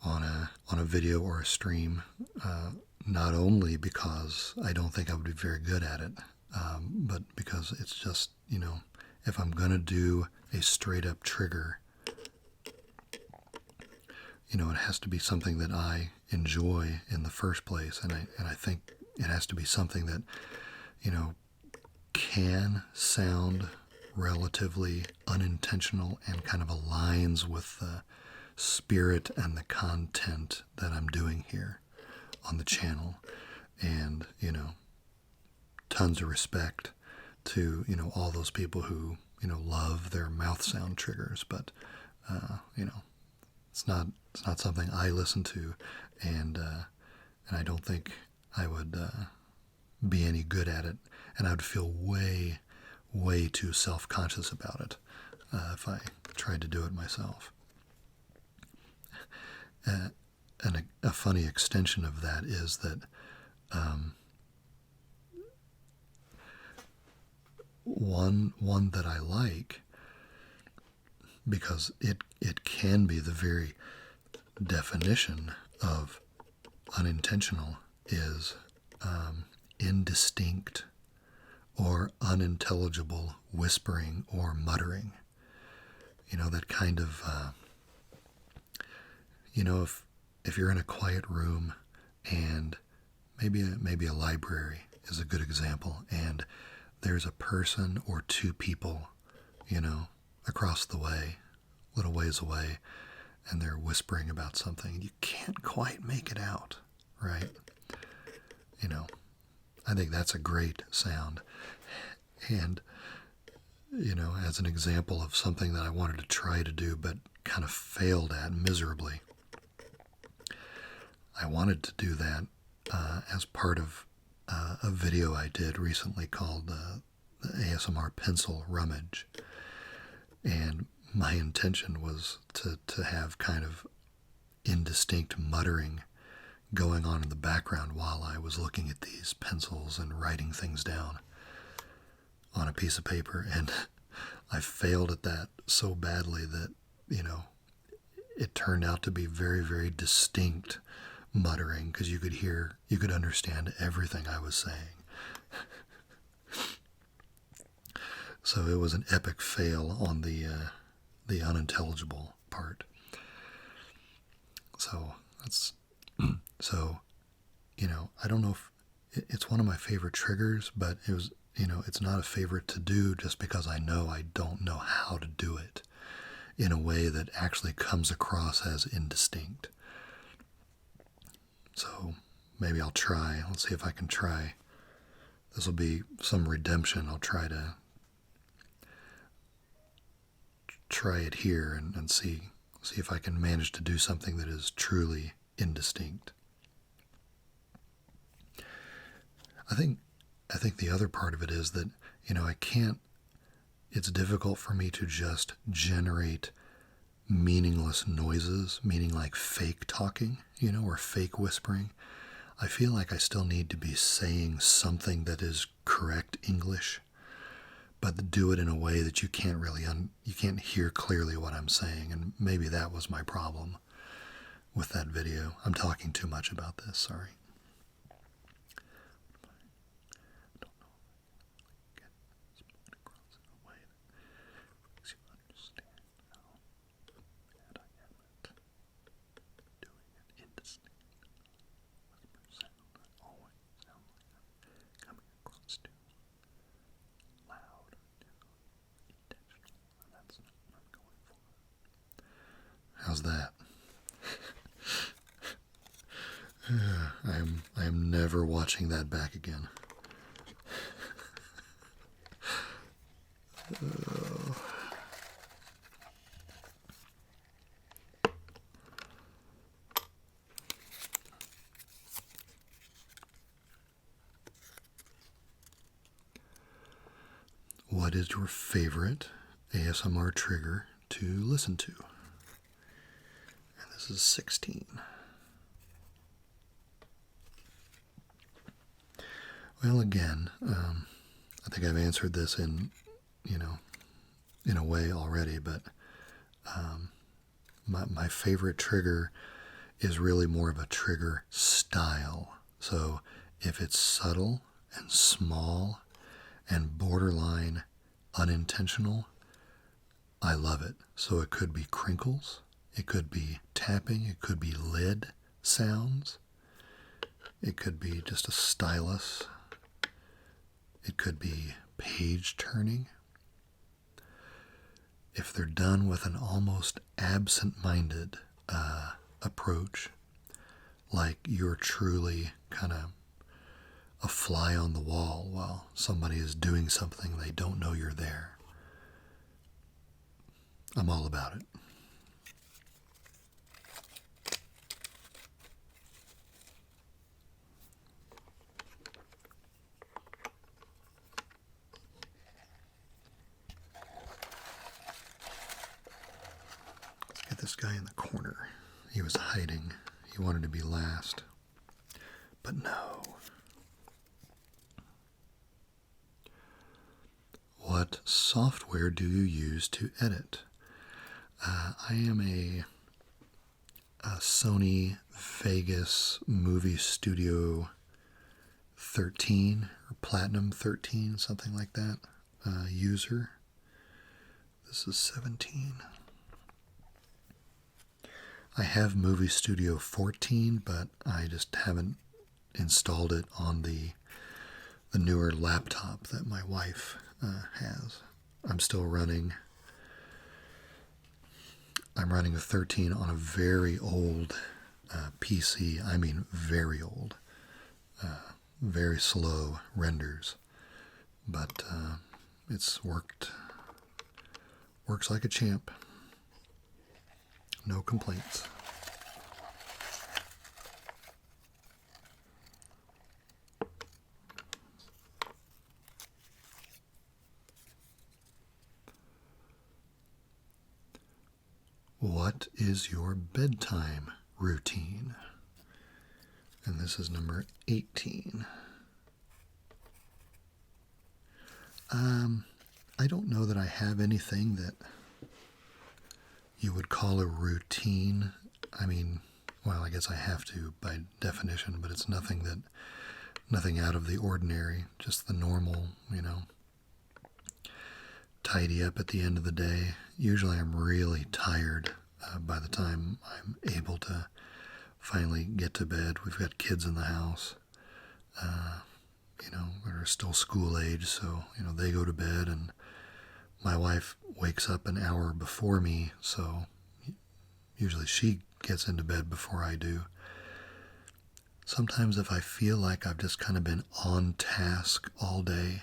on a video or a stream. Not only because I don't think I would be very good at it, but because it's just, if I'm going to do a straight up trigger, it has to be something that I enjoy in the first place. And I think it has to be something that, can sound relatively unintentional and kind of aligns with the spirit and the content that I'm doing here on the channel. And, tons of respect to, all those people who, love their mouth sound triggers. But, it's not something I listen to, and I don't think I would be any good at it, and I would feel way, way too self-conscious about it if I tried to do it myself. And a funny extension of that is that one that I like, because it can be the very definition of unintentional, is indistinct or unintelligible whispering or muttering. That kind of, if you're in a quiet room, and maybe a library is a good example, and there's a person or two people, across the way, little ways away, and they're whispering about something. You can't quite make it out, right? I think that's a great sound. And, as an example of something that I wanted to try to do but kind of failed at miserably, I wanted to do that as part of a video I did recently called the ASMR Pencil Rummage. And my intention was to have kind of indistinct muttering going on in the background while I was looking at these pencils and writing things down on a piece of paper. And I failed at that so badly that, it turned out to be very, very distinct muttering, because you could understand everything I was saying. So it was an epic fail on the unintelligible part. So I don't know if it's one of my favorite triggers, but it's not a favorite to do just because I know I don't know how to do it in a way that actually comes across as indistinct. So maybe I'll try. Let's see if I can try. This will be some redemption. I'll try it here and see if I can manage to do something that is truly indistinct. I think the other part of it is that, it's difficult for me to just generate meaningless noises, meaning like fake talking, or fake whispering. I feel like I still need to be saying something that is correct English, but do it in a way that you can't really, you can't hear clearly what I'm saying. And maybe that was my problem with that video. I'm talking too much about this, sorry. How's that? I am never watching that back again. What is your favorite ASMR trigger to listen to? And this is 16. Well, again, I think I've answered this in a way already, but my favorite trigger is really more of a trigger style. So if it's subtle and small and borderline unintentional, I love it. So it could be crinkles, it could be tapping, it could be lid sounds, it could be just a stylus, it could be page turning. If they're done with an almost absent-minded approach, like you're truly kind of a fly on the wall while somebody is doing something they don't know you're there, I'm all about it. Let's get this guy in the corner. He was hiding. He wanted to be last. But no. What software do you use to edit? I am a Sony Vegas Movie Studio 13 or Platinum 13, something like that, user. This is 17. I have Movie Studio 14, but I just haven't installed it on the newer laptop that my wife has. I'm running a 13 on a very old PC. I mean, very old. Very slow renders. But it's works like a champ. No complaints. What is your bedtime routine? And this is number 18. I don't know that I have anything that you would call a routine. I mean, well, I guess I have to by definition, but it's nothing out of the ordinary, just the normal, tidy up at the end of the day. Usually I'm really tired by the time I'm able to finally get to bed. We've got kids in the house, that are still school age, so, they go to bed, and my wife wakes up an hour before me, so usually she gets into bed before I do. Sometimes if I feel like I've just kind of been on task all day,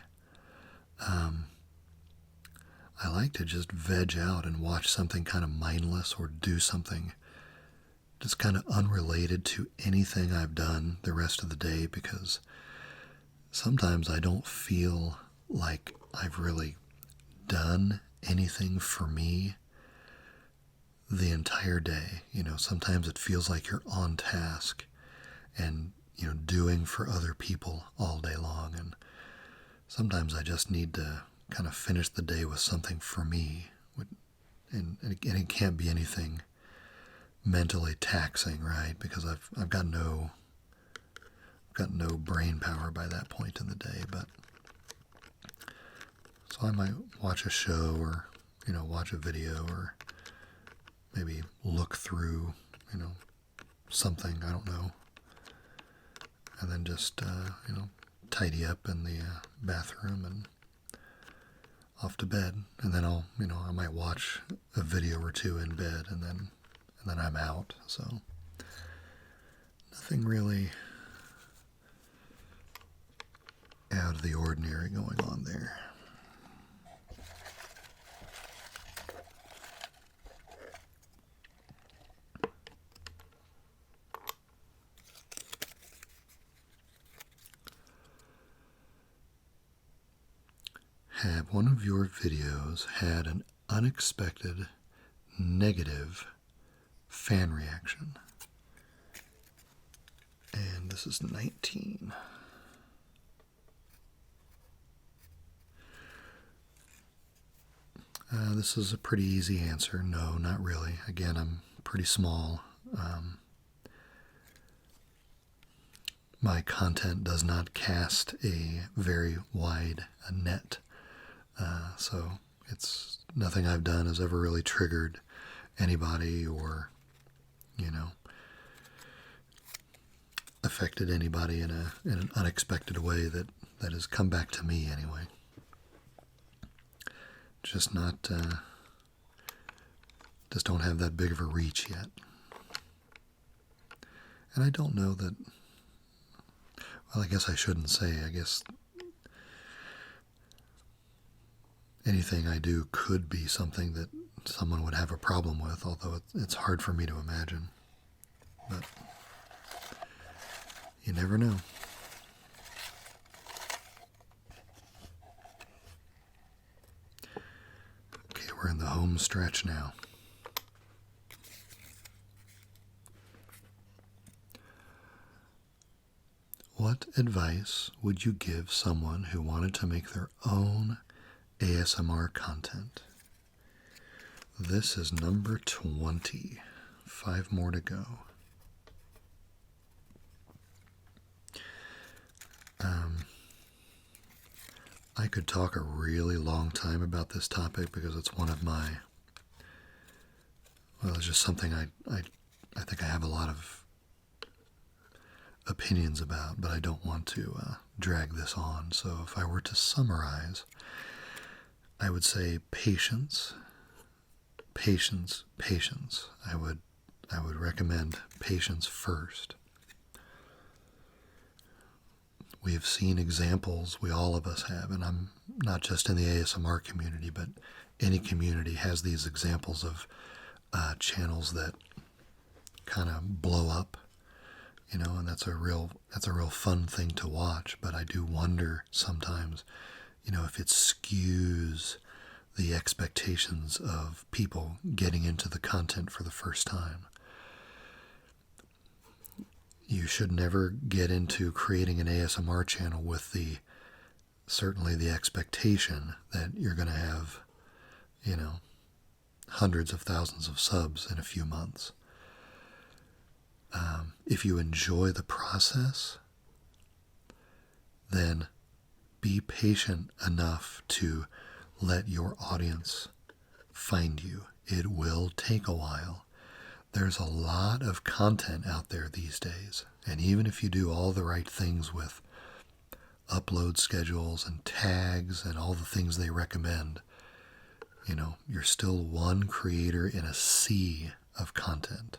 I like to just veg out and watch something kind of mindless or do something just kind of unrelated to anything I've done the rest of the day, because sometimes I don't feel like I've really done anything for me the entire day. Sometimes it feels like you're on task and, doing for other people all day long. And sometimes I just need to kind of finish the day with something for me. And it can't be anything mentally taxing, right? Because I've got no brain power by that point in the day. But so I might watch a show, or watch a video, or maybe look through something, I don't know, and then just tidy up in the bathroom and off to bed. And then I might watch a video or two in bed, and then I'm out. So nothing really out of the ordinary going on there. Have one of your videos had an unexpected negative fan reaction? And this is 19. This is a pretty easy answer. No, not really. Again, I'm pretty small. My content does not cast a very wide net, so it's nothing I've done has ever really triggered anybody or, you know, affected anybody in an unexpected way that has come back to me anyway. Just not, just don't have that big of a reach yet. And I don't know that, well, I guess I shouldn't say, I guess anything I do could be something that someone would have a problem with, although it's hard for me to imagine. But you never know. Okay, we're in the home stretch now. What advice would you give someone who wanted to make their own ASMR content? This is number 20. 5 more to go. I could talk a really long time about this topic because it's one of my, well, it's just something I think I have a lot of opinions about, but I don't want to drag this on. So if I were to summarize, I would say patience, patience, patience. I would recommend patience first. We have seen examples, all of us have, and I'm not just in the ASMR community, but any community has these examples of channels that kind of blow up, and that's a real fun thing to watch. But I do wonder sometimes, if it skews the expectations of people getting into the content for the first time. You should never get into creating an ASMR channel with certainly the expectation that you're going to have, hundreds of thousands of subs in a few months. If you enjoy the process, then be patient enough to let your audience find you. It will take a while. There's a lot of content out there these days, and even if you do all the right things with upload schedules and tags and all the things they recommend, you're still one creator in a sea of content.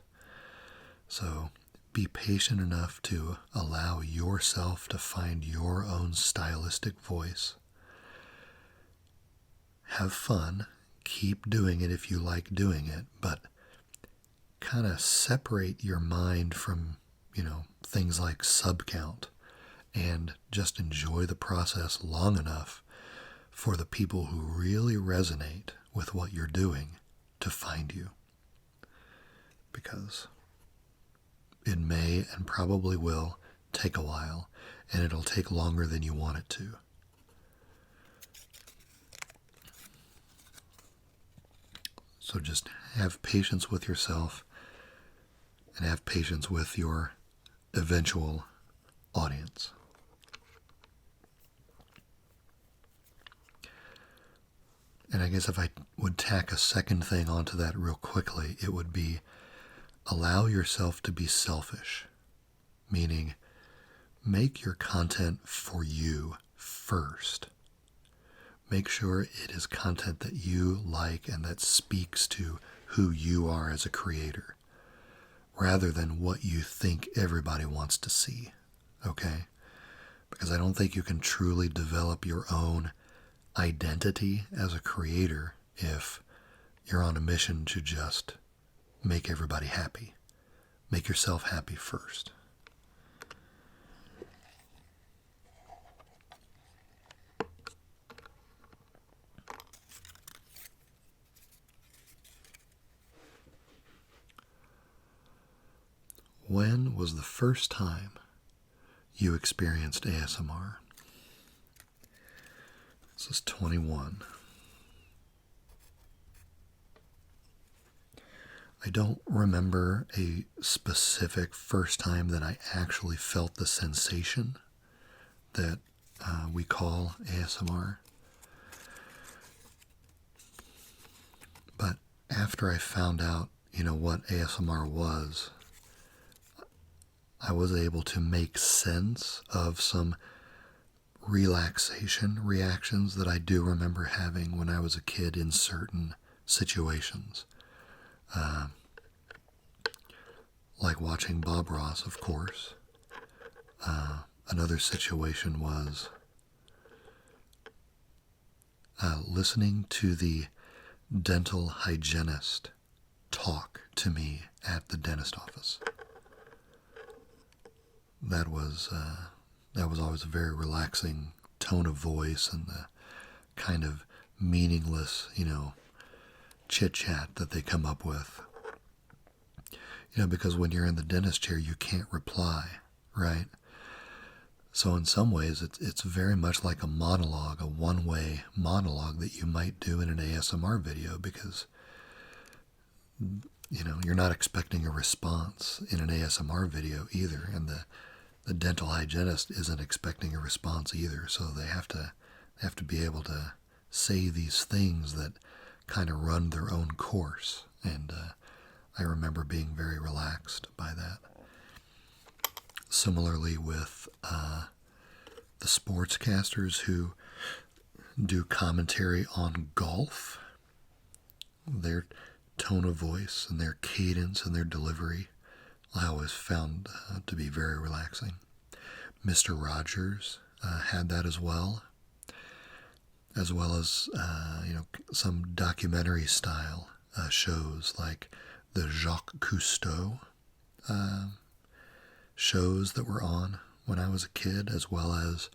So be patient enough to allow yourself to find your own stylistic voice. Have fun, keep doing it if you like doing it, but kind of separate your mind from, things like sub count and just enjoy the process long enough for the people who really resonate with what you're doing to find you. Because it may and probably will take a while, and it'll take longer than you want it to. So just have patience with yourself and have patience with your eventual audience. And I guess if I would tack a second thing onto that real quickly, it would be allow yourself to be selfish, meaning make your content for you first. Make sure it is content that you like and that speaks to who you are as a creator, rather than what you think everybody wants to see, okay? Because I don't think you can truly develop your own identity as a creator if you're on a mission to just make everybody happy. Make yourself happy first. When was the first time you experienced ASMR? This is 21. I don't remember a specific first time that I actually felt the sensation that we call ASMR. But after I found out, what ASMR was, I was able to make sense of some relaxation reactions that I do remember having when I was a kid in certain situations. Like watching Bob Ross, of course. Another situation was listening to the dental hygienist talk to me at the dentist office. That was always a very relaxing tone of voice and the kind of meaningless, chit chat that they come up with. Because when you're in the dentist chair, you can't reply, right? So in some ways, it's very much like a monologue, a one-way monologue that you might do in an ASMR video, because you're not expecting a response in an ASMR video either, and the dental hygienist isn't expecting a response either. So they have to be able to say these things that kind of run their own course, and I remember being very relaxed by that. Similarly with the sportscasters who do commentary on golf, their tone of voice and their cadence and their delivery, I always found to be very relaxing. Mr. Rogers had that as well as some documentary style shows like the Jacques Cousteau shows that were on when I was a kid, as well as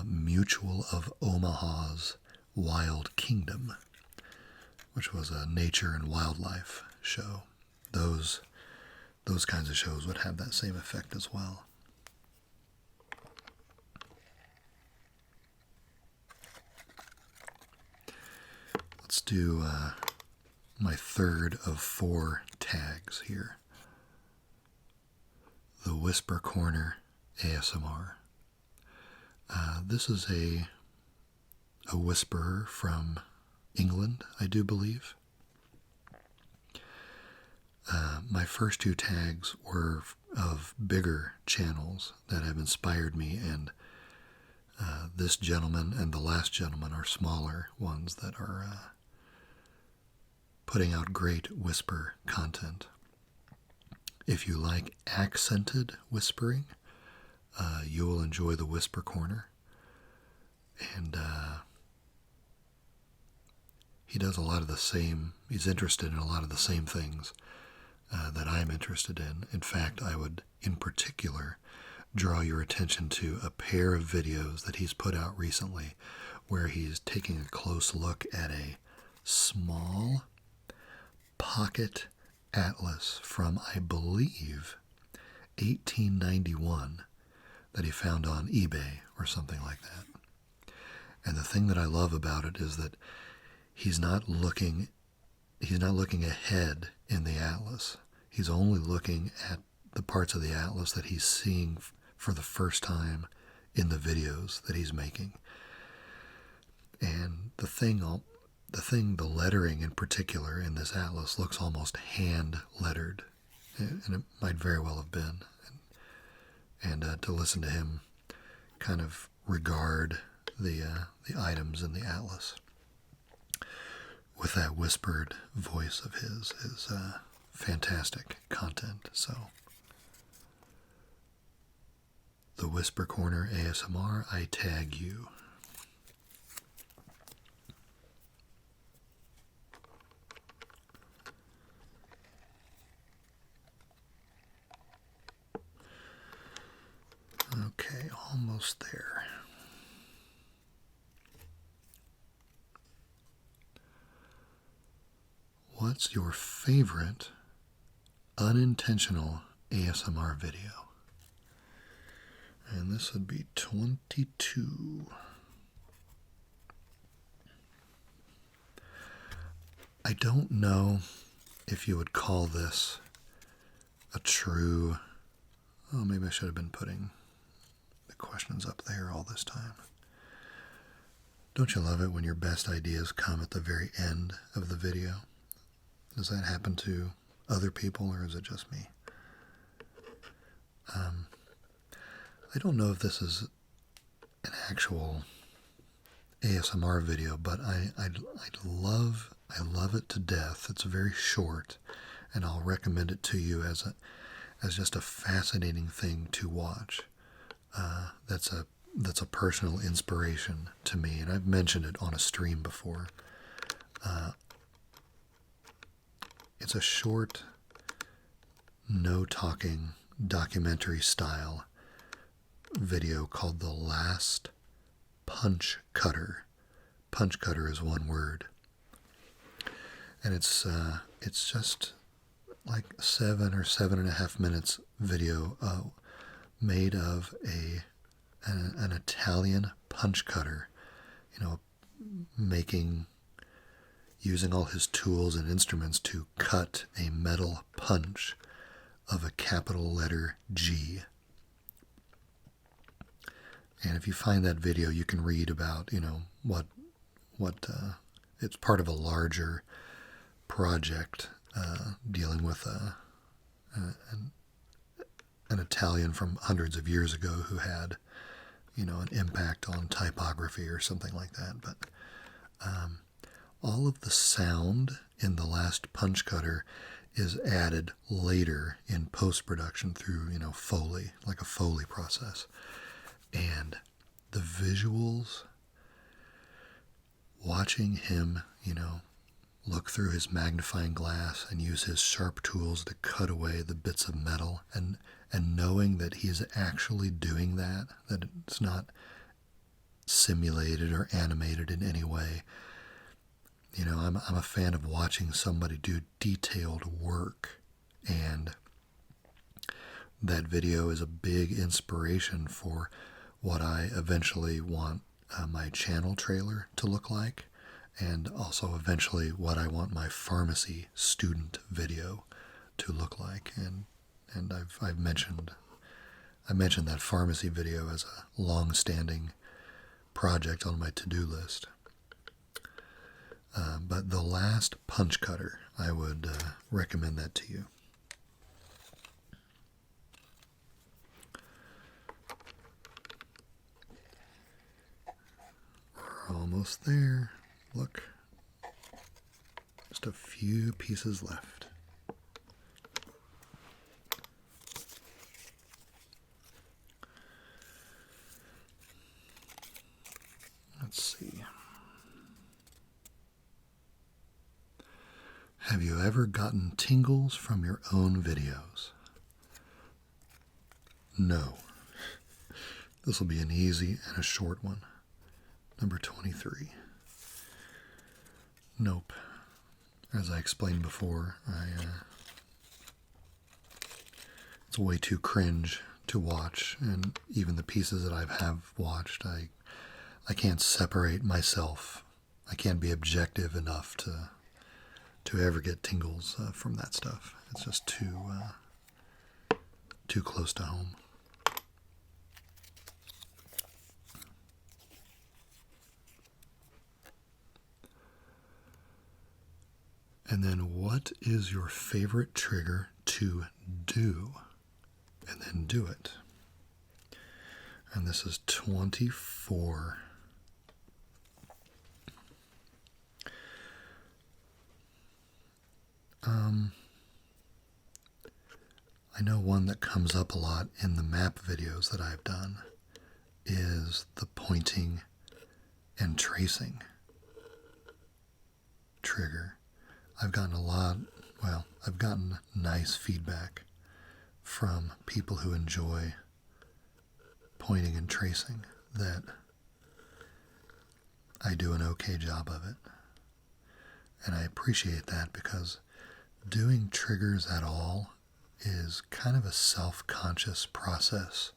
Mutual of Omaha's Wild Kingdom, which was a nature and wildlife show. Those kinds of shows would have that same effect as well. Let's do my third of 4 tags here. TheWhisperCorner ASMR. This is a whisperer from England, I do believe. My first 2 tags were of bigger channels that have inspired me, and this gentleman and the last gentleman are smaller ones that are putting out great whisper content. If you like accented whispering, you will enjoy the Whisper Corner. And he does a lot of the same, he's interested in a lot of the same things that I'm interested in. In fact, I would, in particular, draw your attention to a pair of videos that he's put out recently where he's taking a close look at a small pocket atlas from, I believe, 1891 that he found on eBay or something like that. And the thing that I love about it is that he's not looking ahead in the atlas. He's only looking at the parts of the atlas that he's seeing for the first time in the videos that he's making. And the lettering in particular in this atlas looks almost hand lettered, and it might very well have been. And to listen to him kind of regard the items in the atlas with that whispered voice of his is fantastic content. So, the Whisper Corner ASMR, I tag you. Okay, almost there. What's your favorite unintentional ASMR video? And this would be 22. I don't know if you would call this a true... Oh, maybe I should have been putting the questions up there all this time. Don't you love it when your best ideas come at the very end of the video? Does that happen to other people, or is it just me? I don't know if this is an actual ASMR video, but I love it to death. It's very short, and I'll recommend it to you as just a fascinating thing to watch. That's a personal inspiration to me, and I've mentioned it on a stream before. It's a short, no-talking, documentary-style video called The Last Punch Cutter. Punch cutter is one word. And it's just like 7 or 7.5 minutes video made of an Italian punch cutter, using all his tools and instruments to cut a metal punch of a capital letter G. And if you find that video, you can read about, what it's part of a larger project dealing with an Italian from hundreds of years ago who had, an impact on typography or something like that. But all of the sound in The Last Punch Cutter is added later in post-production through, Foley, like a Foley process. And the visuals, watching him, look through his magnifying glass and use his sharp tools to cut away the bits of metal, and knowing that he's actually doing that it's not simulated or animated in any way. I'm a fan of watching somebody do detailed work, and that video is a big inspiration for what I eventually want my channel trailer to look like, and also eventually what I want my pharmacy student video to look like. And I mentioned that pharmacy video as a long-standing project on my to-do list. But The Last Punch Cutter, I would recommend that to you. We're almost there. Look, just a few pieces left. Let's see. Have you ever gotten tingles from your own videos? No. This will be an easy and a short one. Number 23. Nope. As I explained before, it's way too cringe to watch, and even the pieces that I have watched, I can't separate myself. I can't be objective enough to ever get tingles from that stuff. It's just too close to home. And then, what is your favorite trigger to do? And then do it. And this is 24. I know one that comes up a lot in the map videos that I've done is the pointing and tracing trigger. I've gotten nice feedback from people who enjoy pointing and tracing, that I do an okay job of it. And I appreciate that, because doing triggers at all is kind of a self-conscious process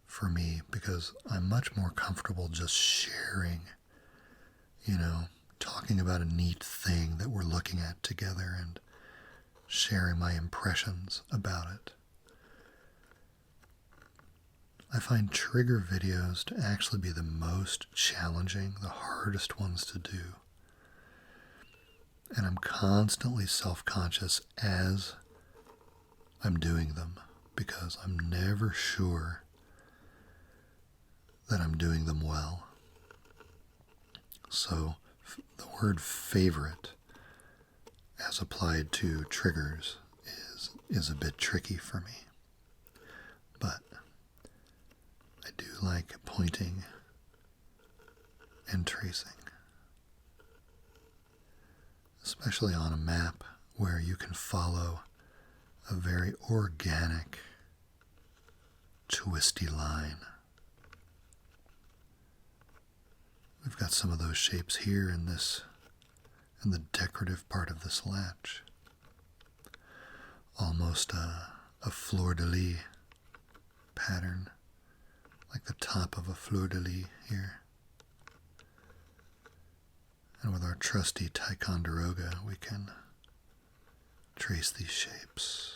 for me, because I'm much more comfortable just sharing, talking about a neat thing that we're looking at together, sharing my impressions about it. I find trigger videos to actually be the most challenging, the hardest ones to do. And I'm constantly self-conscious as I'm doing them because I'm never sure that I'm doing them well. So the word favorite as applied to triggers is a bit tricky for me. But I do like pointing and tracing, especially on a map where you can follow a very organic, twisty line. We've got some of those shapes here in the decorative part of this latch. Almost a fleur-de-lis pattern, like the top of a fleur-de-lis here. And with our trusty Ticonderoga, we can trace these shapes.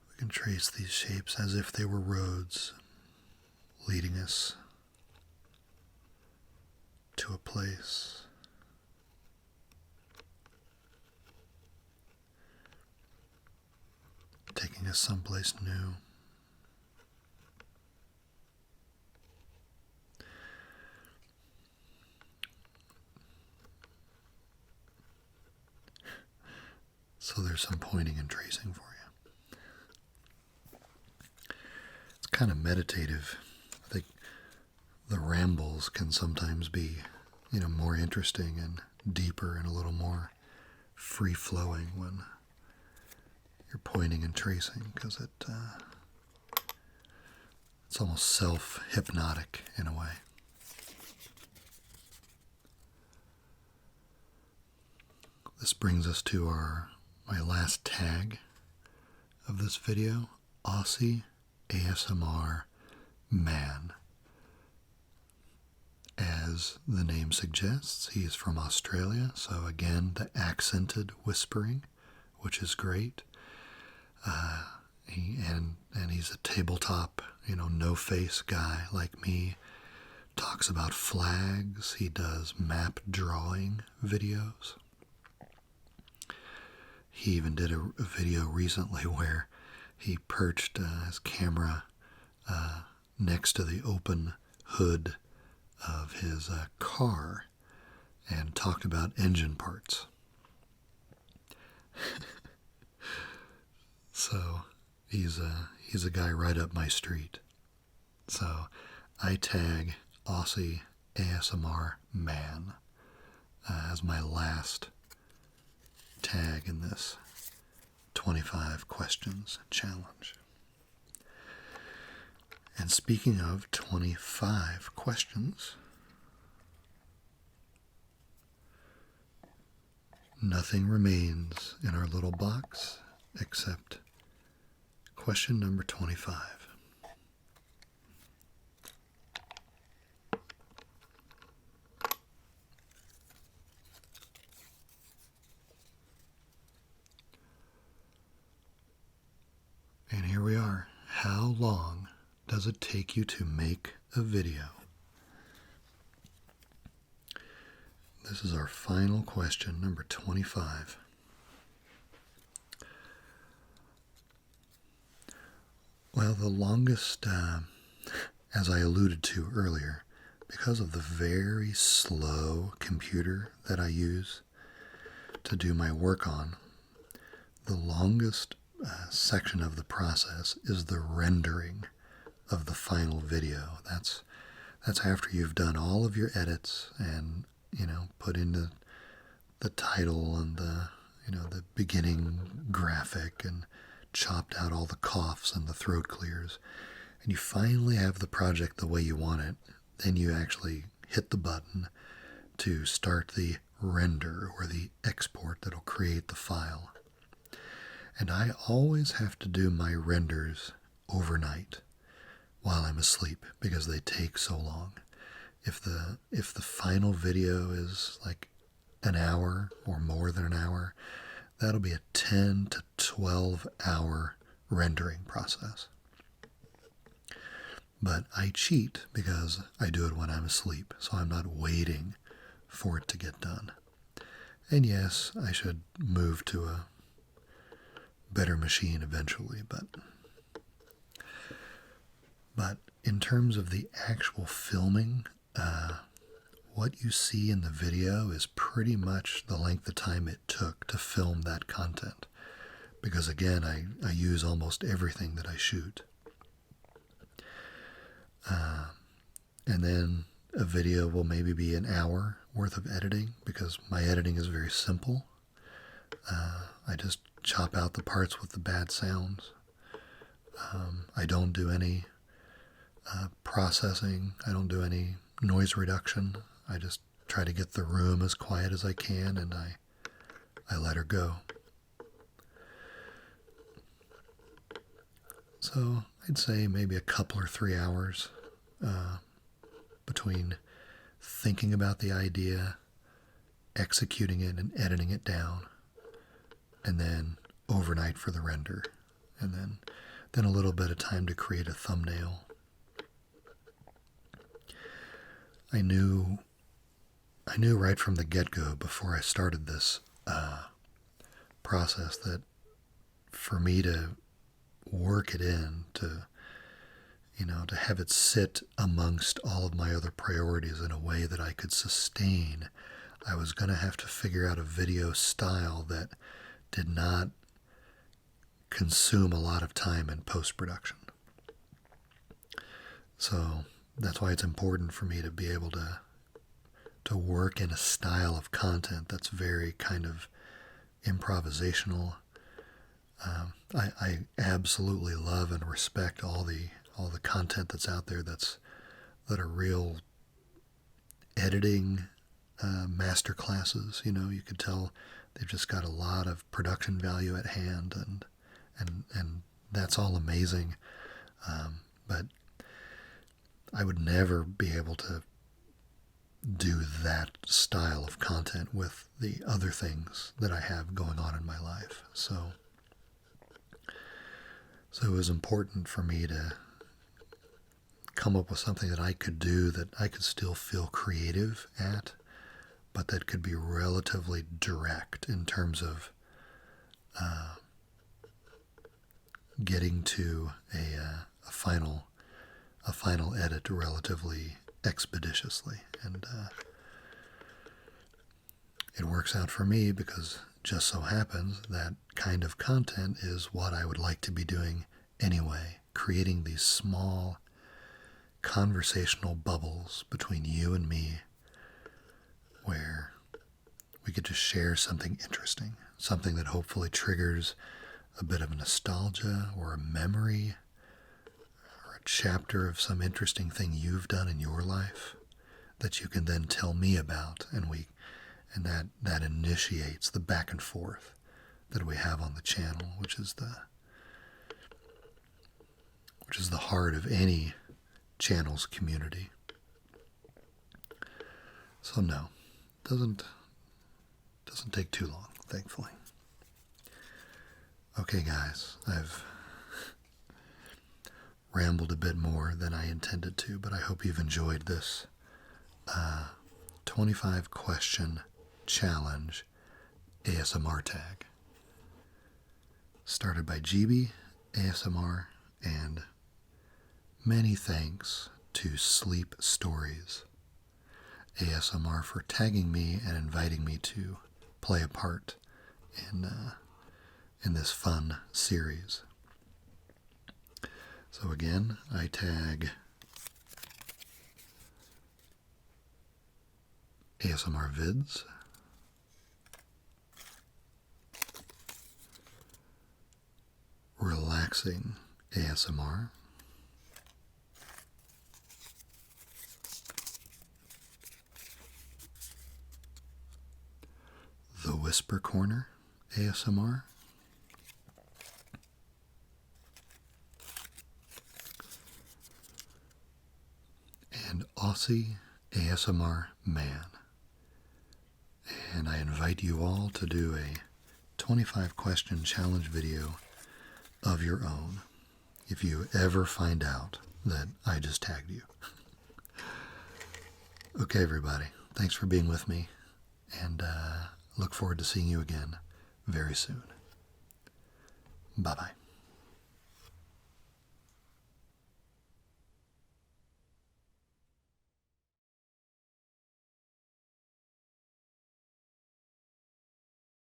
We can trace these shapes as if they were roads leading us to a place. Taking us someplace new. So there's some pointing and tracing for you. It's kind of meditative. I think the rambles can sometimes be, more interesting and deeper and a little more free-flowing when you're pointing and tracing, because it's almost self-hypnotic in a way. This brings us to my last tag of this video, Aussie ASMR Man. As the name suggests, he is from Australia, so again, the accented whispering, which is great. He's a tabletop, no-face guy like me. Talks about flags. He does map drawing videos. He even did a video recently where he perched his camera next to the open hood of his car and talked about engine parts. So he's a guy right up my street. So I tag Aussie ASMR Man as my last tag in this 25 questions challenge. And speaking of 25 questions, nothing remains in our little box except question number 25. And here we are. How long does it take you to make a video? This is our final question, number 25. Well, the longest, as I alluded to earlier, because of the very slow computer that I use to do my work on, the longest section of the process is the rendering of the final video. That's after you've done all of your edits and put in the title and the beginning graphic and chopped out all the coughs and the throat clears, and you finally have the project the way you want it. Then you actually hit the button to start the render or the export that'll create the file. And I always have to do my renders overnight while I'm asleep because they take so long. If the final video is like an hour or more than an hour, that'll be a 10 to 12 hour rendering process. But I cheat because I do it when I'm asleep, so I'm not waiting for it to get done. And yes, I should move to a better machine eventually, but in terms of the actual filming, what you see in the video is pretty much the length of time it took to film that content. Because again, I use almost everything that I shoot. And then a video will maybe be an hour worth of editing because my editing is very simple. I just chop out the parts with the bad sounds. I don't do any processing. I don't do any noise reduction. I just try to get the room as quiet as I can, and I let her go. So I'd say maybe a couple or 3 hours between thinking about the idea, executing it, and editing it down, and then overnight for the render, and then a little bit of time to create a thumbnail. I knew right from the get-go before I started this process that for me to work it in, to have it sit amongst all of my other priorities in a way that I could sustain, I was going to have to figure out a video style that did not consume a lot of time in post-production. So that's why it's important for me to be able to work in a style of content that's very kind of improvisational. I absolutely love and respect all the content that's out there that are real editing master classes. You could tell they've just got a lot of production value at hand, and that's all amazing. But I would never be able to do that style of content with the other things that I have going on in my life. So it was important for me to come up with something that I could do that I could still feel creative at, but that could be relatively direct in terms of getting to a final edit relatively expeditiously. And it works out for me because just so happens that kind of content is what I would like to be doing anyway, creating these small conversational bubbles between you and me where we could just share something interesting, something that hopefully triggers a bit of nostalgia or a memory or a chapter of some interesting thing you've done in your life that you can then tell me about, and that initiates the back and forth that we have on the channel, which is the heart of any channel's community. So no, doesn't take too long, thankfully. Okay, guys, I've rambled a bit more than I intended to, but I hope you've enjoyed this 25 question challenge ASMR tag. Started by Gibi ASMR, and many thanks to SleepStories ASMR for tagging me and inviting me to play a part in this fun series. So again, I tag ASMR Vids, Relaxing ASMR, TheWhisperCorner ASMR, and Aussie ASMR Man. And I invite you all to do a 25 question challenge video of your own if you ever find out that I just tagged you. Okay, everybody, thanks for being with me, and look forward to seeing you again very soon. Bye-bye.